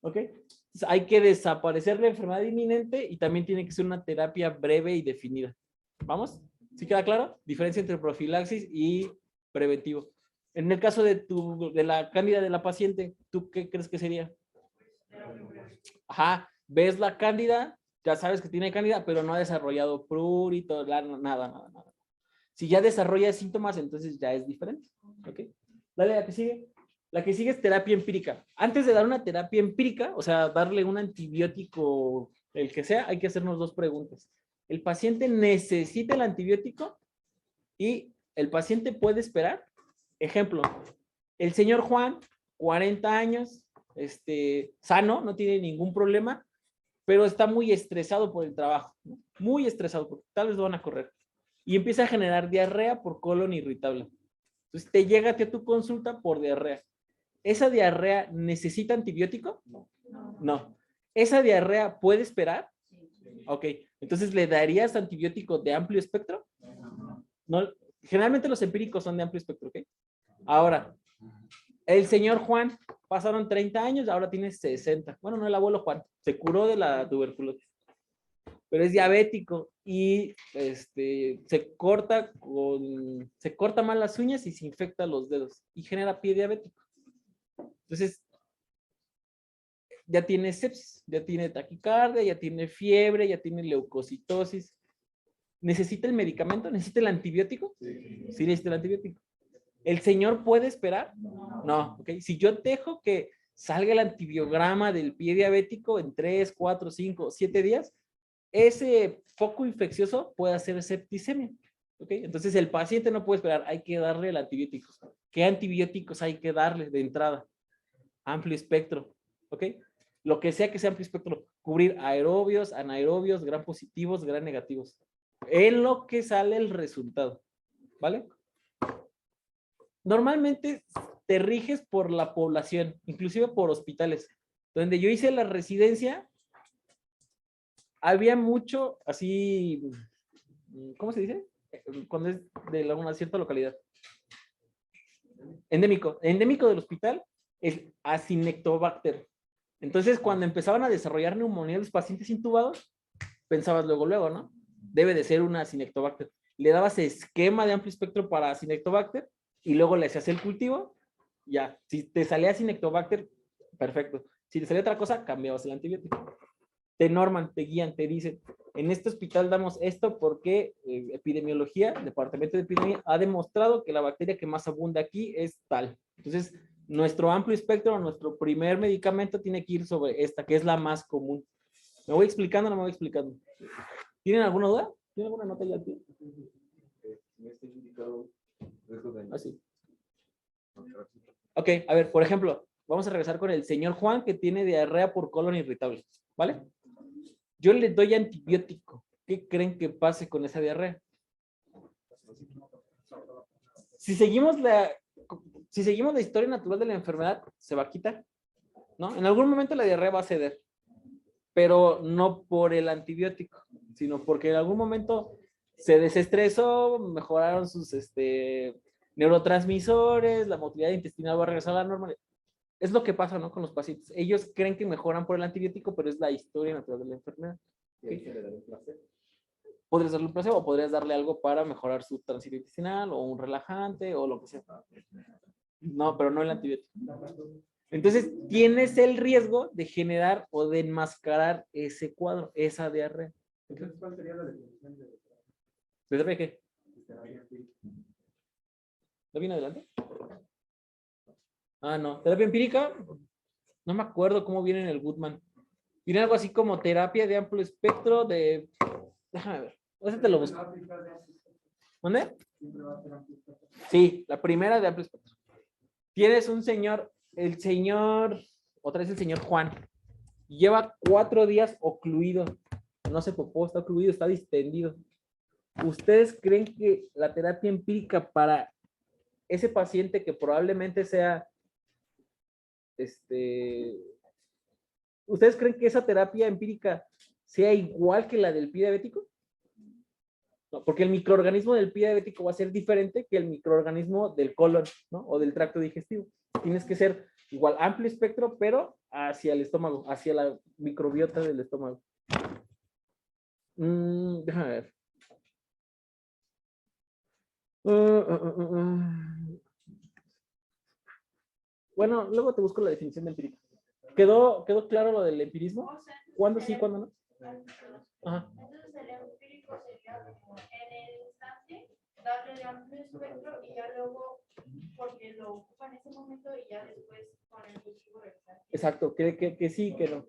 ¿Ok? Entonces, hay que desaparecer la enfermedad inminente y también tiene que ser una terapia breve y definida. ¿Vamos? ¿Sí queda claro? Diferencia entre profilaxis y preventivo. En el caso de la cándida de la paciente, ¿tú qué crees que sería? Ajá, ves la cándida, ya sabes que tiene cándida, pero no ha desarrollado prurito, nada. Si ya desarrolla síntomas, entonces ya es diferente. ¿Ok? Dale, la que sigue. La que sigue es terapia empírica. Antes de dar una terapia empírica, o sea, darle un antibiótico, el que sea, hay que hacernos dos preguntas. ¿El paciente necesita el antibiótico? Y el paciente puede esperar. Ejemplo, el señor Juan, 40 años, sano, no tiene ningún problema, pero está muy estresado por el trabajo, ¿no? Muy estresado, porque tal vez lo van a correr. Y empieza a generar diarrea por colon irritable. Entonces te llega a tu consulta por diarrea. ¿Esa diarrea necesita antibiótico? No. ¿Esa diarrea puede esperar? Ok. Entonces, ¿le darías antibiótico de amplio espectro? No. Generalmente los empíricos son de amplio espectro, ¿ok? Ahora, el señor Juan, pasaron 30 años, ahora tiene 60. Bueno, no, el abuelo Juan, se curó de la tuberculosis, pero es diabético y se corta mal las uñas y se infecta los dedos y genera pie diabético. Entonces, ya tiene sepsis, ya tiene taquicardia, ya tiene fiebre, ya tiene leucocitosis. ¿Necesita el medicamento? ¿Necesita el antibiótico? Sí, necesita el antibiótico. ¿El señor puede esperar? No. ¿Ok? Si yo dejo que salga el antibiograma del pie diabético en 3, 4, 5, 7 días, ese foco infeccioso puede hacer septicemia. ¿Ok? Entonces el paciente no puede esperar, hay que darle el antibiótico. ¿Qué antibióticos hay que darle de entrada? Amplio espectro. ¿Ok? Lo que sea amplio espectro, cubrir aerobios, anaerobios, gram positivos, gram negativos. En lo que sale el resultado. ¿Vale? Normalmente te riges por la población, inclusive por hospitales. Donde yo hice la residencia, había mucho así, ¿cómo se dice? Cuando es de una cierta localidad. Endémico. Endémico del hospital es Acinetobacter. Entonces, cuando empezaban a desarrollar neumonía los pacientes intubados, pensabas luego, ¿no? Debe de ser una Acinetobacter. Le dabas esquema de amplio espectro para Acinetobacter y luego le hacías el cultivo. Ya, si te salía Acinetobacter, perfecto. Si te salía otra cosa, cambiabas el antibiótico. Te norman, te guían, te dicen, en este hospital damos esto porque epidemiología, departamento de epidemia, ha demostrado que la bacteria que más abunda aquí es tal. Entonces, nuestro amplio espectro, nuestro primer medicamento tiene que ir sobre esta, que es la más común. ¿Me voy explicando o no me voy explicando? ¿Tienen alguna duda? ¿Tienen alguna nota ya aquí? Así. Ok, a ver, por ejemplo, vamos a regresar con el señor Juan que tiene diarrea por colon irritable, ¿vale? Yo le doy antibiótico. ¿Qué creen que pase con esa diarrea? Si seguimos la historia natural de la enfermedad, se va a quitar. ¿no? En algún momento la diarrea va a ceder, pero no por el antibiótico, sino porque en algún momento se desestresó, mejoraron sus neurotransmisores, la motilidad intestinal va a regresar a la normal. Es lo que pasa, ¿no? Con los pacientes. Ellos creen que mejoran por el antibiótico, pero es la historia natural de la enfermedad. Podrías darle un placebo o podrías darle algo para mejorar su tránsito intestinal o un relajante o lo que sea. No, pero no el antibiótico. Entonces, tienes el riesgo de generar o de enmascarar ese cuadro, esa diarrea. Entonces, ¿cuál sería la definición de ¿De diarrea qué? terapia empírica? ¿No viene adelante? Ah, no. Terapia empírica, no me acuerdo cómo viene en el Goodman. Viene algo así como terapia de amplio espectro de... Déjame ver. Ese te lo busco. ¿Dónde? Sí, la primera de amplio espectro. Tienes un señor, otra vez el señor Juan. Lleva 4 días ocluido. No se popó, está ocluido, está distendido. ¿Ustedes creen que la terapia empírica para ese paciente que probablemente sea, ¿ustedes creen que esa terapia empírica sea igual que la del pie diabético? No, porque el microorganismo del pie diabético va a ser diferente que el microorganismo del colon, ¿no? O del tracto digestivo. Tienes que ser igual amplio espectro, pero hacia el estómago, hacia la microbiota del estómago. Déjame ver. Bueno, luego te busco la definición de empírica. ¿Quedó claro lo del empirismo? ¿Cuándo sí, cuándo no? Ajá. Entonces el empírico sería como en el instante darle de amplio espectro y ya luego, porque lo ocupa en ese momento y ya después con el cultivo regresar. Exacto, que sí, que no.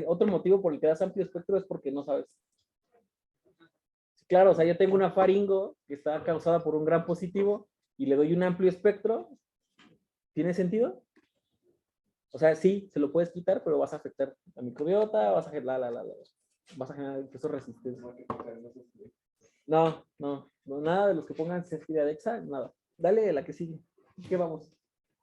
Otro motivo por el que das amplio espectro es porque no sabes. Claro, o sea, yo tengo una faringo que está causada por un gran positivo y le doy un amplio espectro. ¿Tiene sentido? O sea, sí, se lo puedes quitar, pero vas a afectar la microbiota, vas a generar vas a generar incluso resistencia. No, nada de los que pongan ceftriadexa, nada. Dale la que sigue. ¿Qué vamos?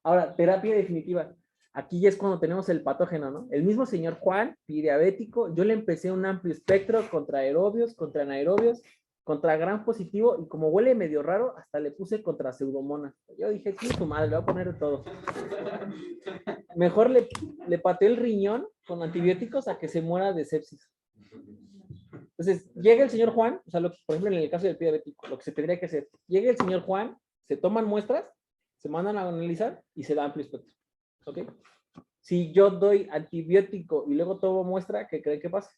Ahora, terapia definitiva. Aquí ya es cuando tenemos el patógeno, ¿no? El mismo señor Juan, diabético, yo le empecé un amplio espectro contra aerobios, contra anaerobios, contra gran positivo, y como huele medio raro, hasta le puse contra pseudomonas. Yo dije, sí, tu madre, le voy a poner de todo. Mejor le pateé el riñón con antibióticos a que se muera de sepsis. Entonces, llega el señor Juan, o sea, por ejemplo, en el caso del pie diabético, lo que se tendría que hacer, llega el señor Juan, se toman muestras, se mandan a analizar y se da amplio espectro. ¿Ok? Si yo doy antibiótico y luego tomo muestra, ¿qué creen que pasa?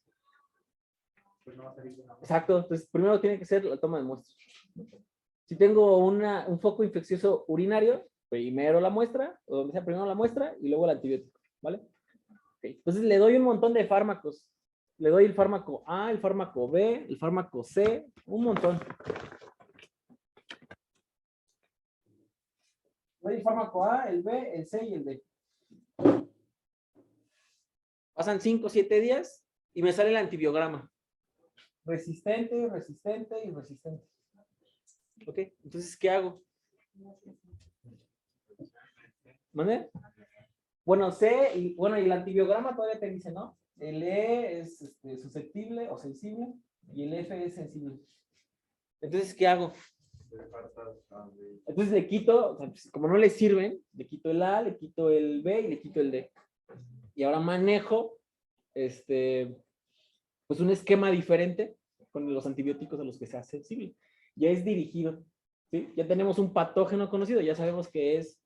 Pues no va a salir una. Exacto, entonces primero tiene que ser la toma de muestras. Si tengo un foco infeccioso urinario, primero la muestra, o donde sea, primero la muestra y luego el antibiótico, ¿vale? Okay. Entonces le doy un montón de fármacos. Le doy el fármaco A, el fármaco B, el fármaco C, un montón. Le doy el fármaco A, el B, el C y el D. Pasan 5 o 7 días y me sale el antibiograma. Resistente, resistente y resistente. Ok, entonces, ¿qué hago? ¿Mande? Bueno, y el antibiograma todavía te dice, ¿no? El E es susceptible o sensible y el F es sensible. Entonces, ¿qué hago? Entonces le quito, o sea, pues, como no le sirven, le quito el A, le quito el B y le quito el D. Y ahora manejo pues un esquema diferente con los antibióticos a los que sea sensible. Ya es dirigido, ¿sí? Ya tenemos un patógeno conocido, ya sabemos que es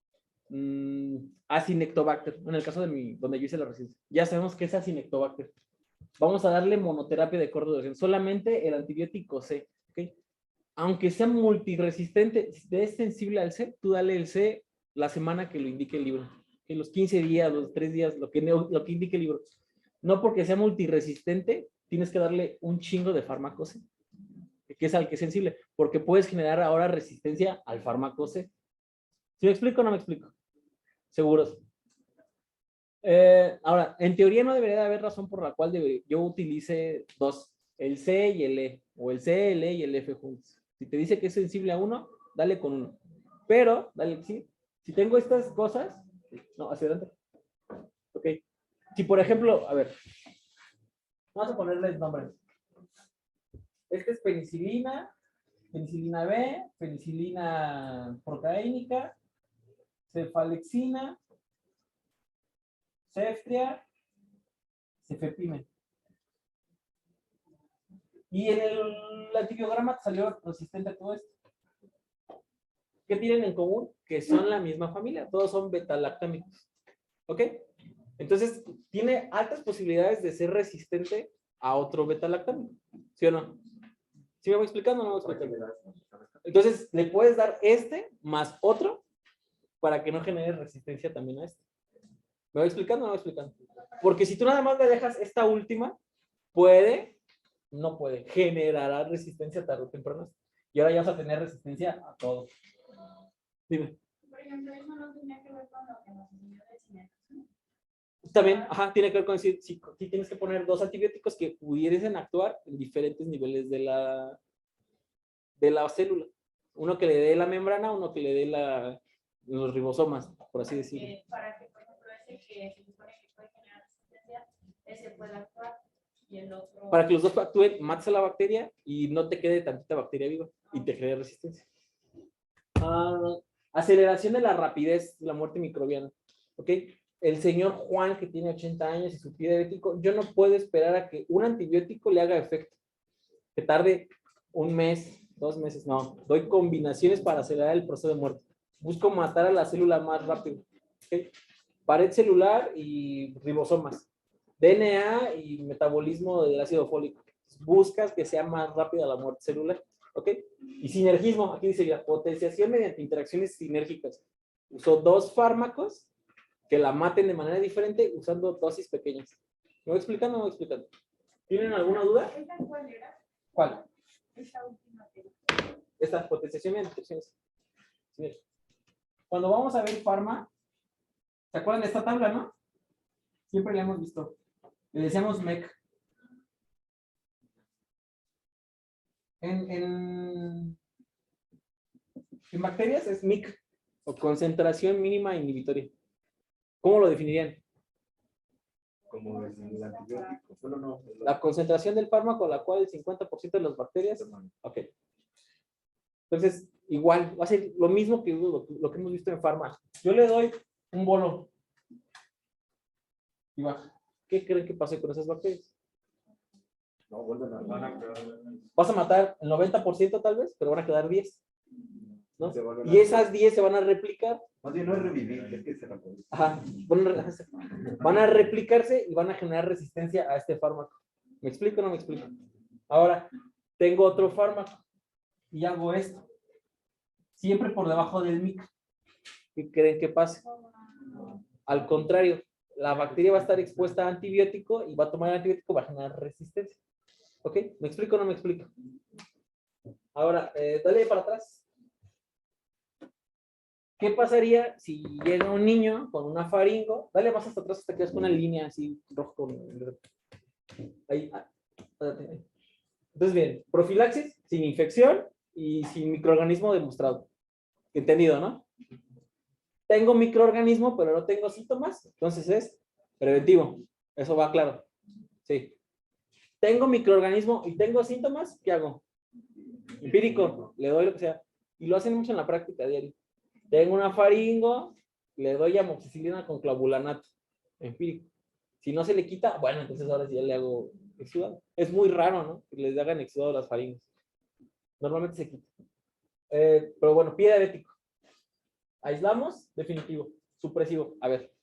Acinetobacter, en el caso de donde yo hice la residencia. Ya sabemos que es Acinetobacter. Vamos a darle monoterapia de corta duración, solamente el antibiótico C, ¿ok? Aunque sea multiresistente, si es sensible al C, tú dale el C la semana que lo indique el libro. En los 15 días, los 3 días, lo que indique el libro. No porque sea multiresistente, tienes que darle un chingo de fármaco C, que es al que es sensible, porque puedes generar ahora resistencia al fármaco C. ¿Sí me explico o no me explico? Seguros. Ahora, en teoría no debería de haber razón por la cual yo utilice dos, el C y el E, o el C, el E y el F juntos. Si te dice que es sensible a uno, dale con uno. Pero, dale, sí, Si tengo estas cosas, no, hacia adelante. Ok. Si por ejemplo, a ver, vamos a ponerles nombres. Este es penicilina, penicilina B, penicilina procaínica, cefalexina, ceftria, cefepime. Y en el antibiograma te salió resistente a todo esto. ¿Qué tienen en común? Que son la misma familia, todos son beta-lactámicos. ¿Ok? Entonces, tiene altas posibilidades de ser resistente a otro beta-lactámico. ¿Sí o no? ¿Sí me voy explicando o no me voy explicando? Entonces, le puedes dar este más otro para que no genere resistencia también a este. ¿Me voy explicando o no me voy explicando? Porque si tú nada más le dejas esta última, no puede, generará resistencia tarde o temprano. Y ahora ya vas a tener resistencia a todo. Dime. Por ejemplo, eso no tenía que ver con lo que nos enseñó de cine. También, ajá, tiene que ver con decir, si tienes que poner dos antibióticos que pudiesen actuar en diferentes niveles de la célula. Uno que le dé la membrana, uno que le dé los ribosomas, por así decirlo. Para que, por ejemplo, ese que se supone que puede generar resistencia, ese puede actuar y el otro... Para que los dos actúen, mates a la bacteria y no te quede tantita bacteria viva y te genere resistencia. Aceleración de la rapidez de la muerte microbiana. ¿Ok? El señor Juan, que tiene 80 años y su pie diabético, yo no puedo esperar a que un antibiótico le haga efecto. Que tarde un mes, 2 meses, no. Doy combinaciones para acelerar el proceso de muerte. Busco matar a la célula más rápido. ¿Okay? Pared celular y ribosomas. DNA y metabolismo del ácido fólico. Buscas que sea más rápida la muerte celular. ¿Ok? Y sinergismo, aquí dice ya, potenciación mediante interacciones sinérgicas. Uso 2 fármacos que la maten de manera diferente usando dosis pequeñas. ¿Me voy explicando o no me voy explicando? ¿Tienen alguna duda? ¿Esta cuál era? ¿Cuál? Esta última que... Esta potenciación mediante interacciones sinérgicas. Cuando vamos a ver farma, ¿se acuerdan de esta tabla, no? Siempre la hemos visto. Le decíamos MEC. En bacterias es MIC, o concentración mínima inhibitoria. ¿Cómo lo definirían? Como el antibiótico. Solo no. La concentración del fármaco a la cual el 50% de las bacterias. Ok. Entonces, igual, va a ser lo mismo que lo que hemos visto en farma. Yo le doy un bolo y baja. ¿Qué creen que pase con esas bacterias? No, vuelven a Vas a matar el 90% tal vez, pero van a quedar 10. ¿No? Se vuelven Y a- esas 10 se van a replicar. Más bien no es revivir, es que se la puede. Ajá, van a replicarse y van a generar resistencia a este fármaco. ¿Me explico o no me explico? Ahora, tengo otro fármaco y hago esto. Siempre por debajo del micro. ¿Qué creen que pase? Al contrario, la bacteria va a estar expuesta a antibiótico y va a tomar el antibiótico, va a generar resistencia. ¿Ok? ¿Me explico o no me explico? Ahora, dale para atrás. ¿Qué pasaría si llega un niño con una faringo? Dale más hasta atrás hasta que ves con una línea así rojo con... Ahí. Entonces, bien, profilaxis sin infección y sin microorganismo demostrado. Entendido, ¿no? Tengo microorganismo, pero no tengo síntomas, entonces es preventivo. Eso va claro. Sí. Tengo microorganismo y tengo síntomas, ¿qué hago? Empírico, le doy lo que sea. Y lo hacen mucho en la práctica diaria. Tengo una faringo, le doy amoxicilina con clavulanato. Empírico. Si no se le quita, bueno, entonces ahora sí ya le hago exudado. Es muy raro, ¿no? Que les hagan exudado a las faringas. Normalmente se quita. Pero bueno, pie diabético. Aislamos, definitivo. Supresivo. A ver.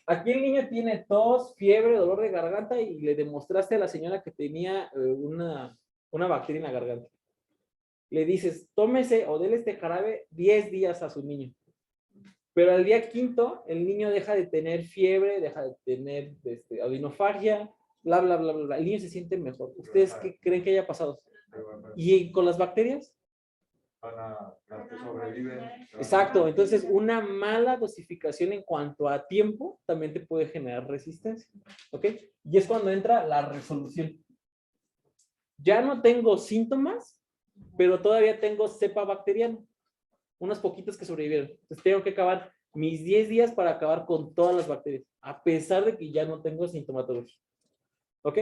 Aquí el niño tiene tos, fiebre, dolor de garganta y le demostraste a la señora que tenía una bacteria en la garganta. Le dices, tómese o déle este jarabe 10 días a su niño. Pero al día 5, el niño deja de tener fiebre, deja de tener adenofagia, bla, bla, bla, bla. El niño se siente mejor. ¿Ustedes qué creen que haya pasado? ¿Y con las bacterias? Las que sobreviven. Exacto. Entonces, una mala dosificación en cuanto a tiempo también te puede generar resistencia. ¿Ok? Y es cuando entra la resolución. Ya no tengo síntomas, pero todavía tengo cepa bacteriana. unos poquitos que sobrevivieron. Entonces tengo que acabar mis 10 días para acabar con todas las bacterias, a pesar de que ya no tengo sintomatología. ¿Ok?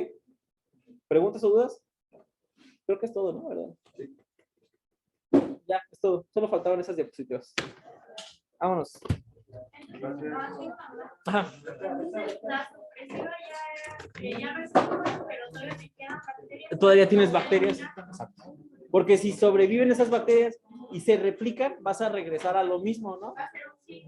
¿Preguntas o dudas? Creo que es todo, ¿no? ¿Verdad? Ya, es todo. Solo faltaban esas diapositivas. Vámonos. Ajá. Entonces, la supresiva ya era que ya no es seguro, pero todavía me quedan bacterias. Todavía tienes bacterias. Exacto. Porque si sobreviven esas bacterias y se replican, vas a regresar a lo mismo, ¿no?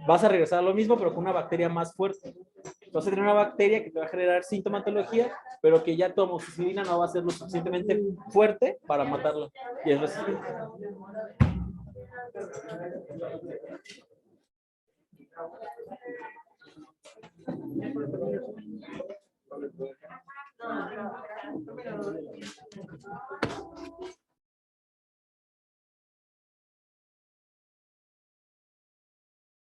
Vas a regresar a lo mismo, pero con una bacteria más fuerte. Entonces, tener una bacteria que te va a generar sintomatología, pero que ya tu amoxicilina no va a ser lo suficientemente fuerte para matarla. Y es resistente.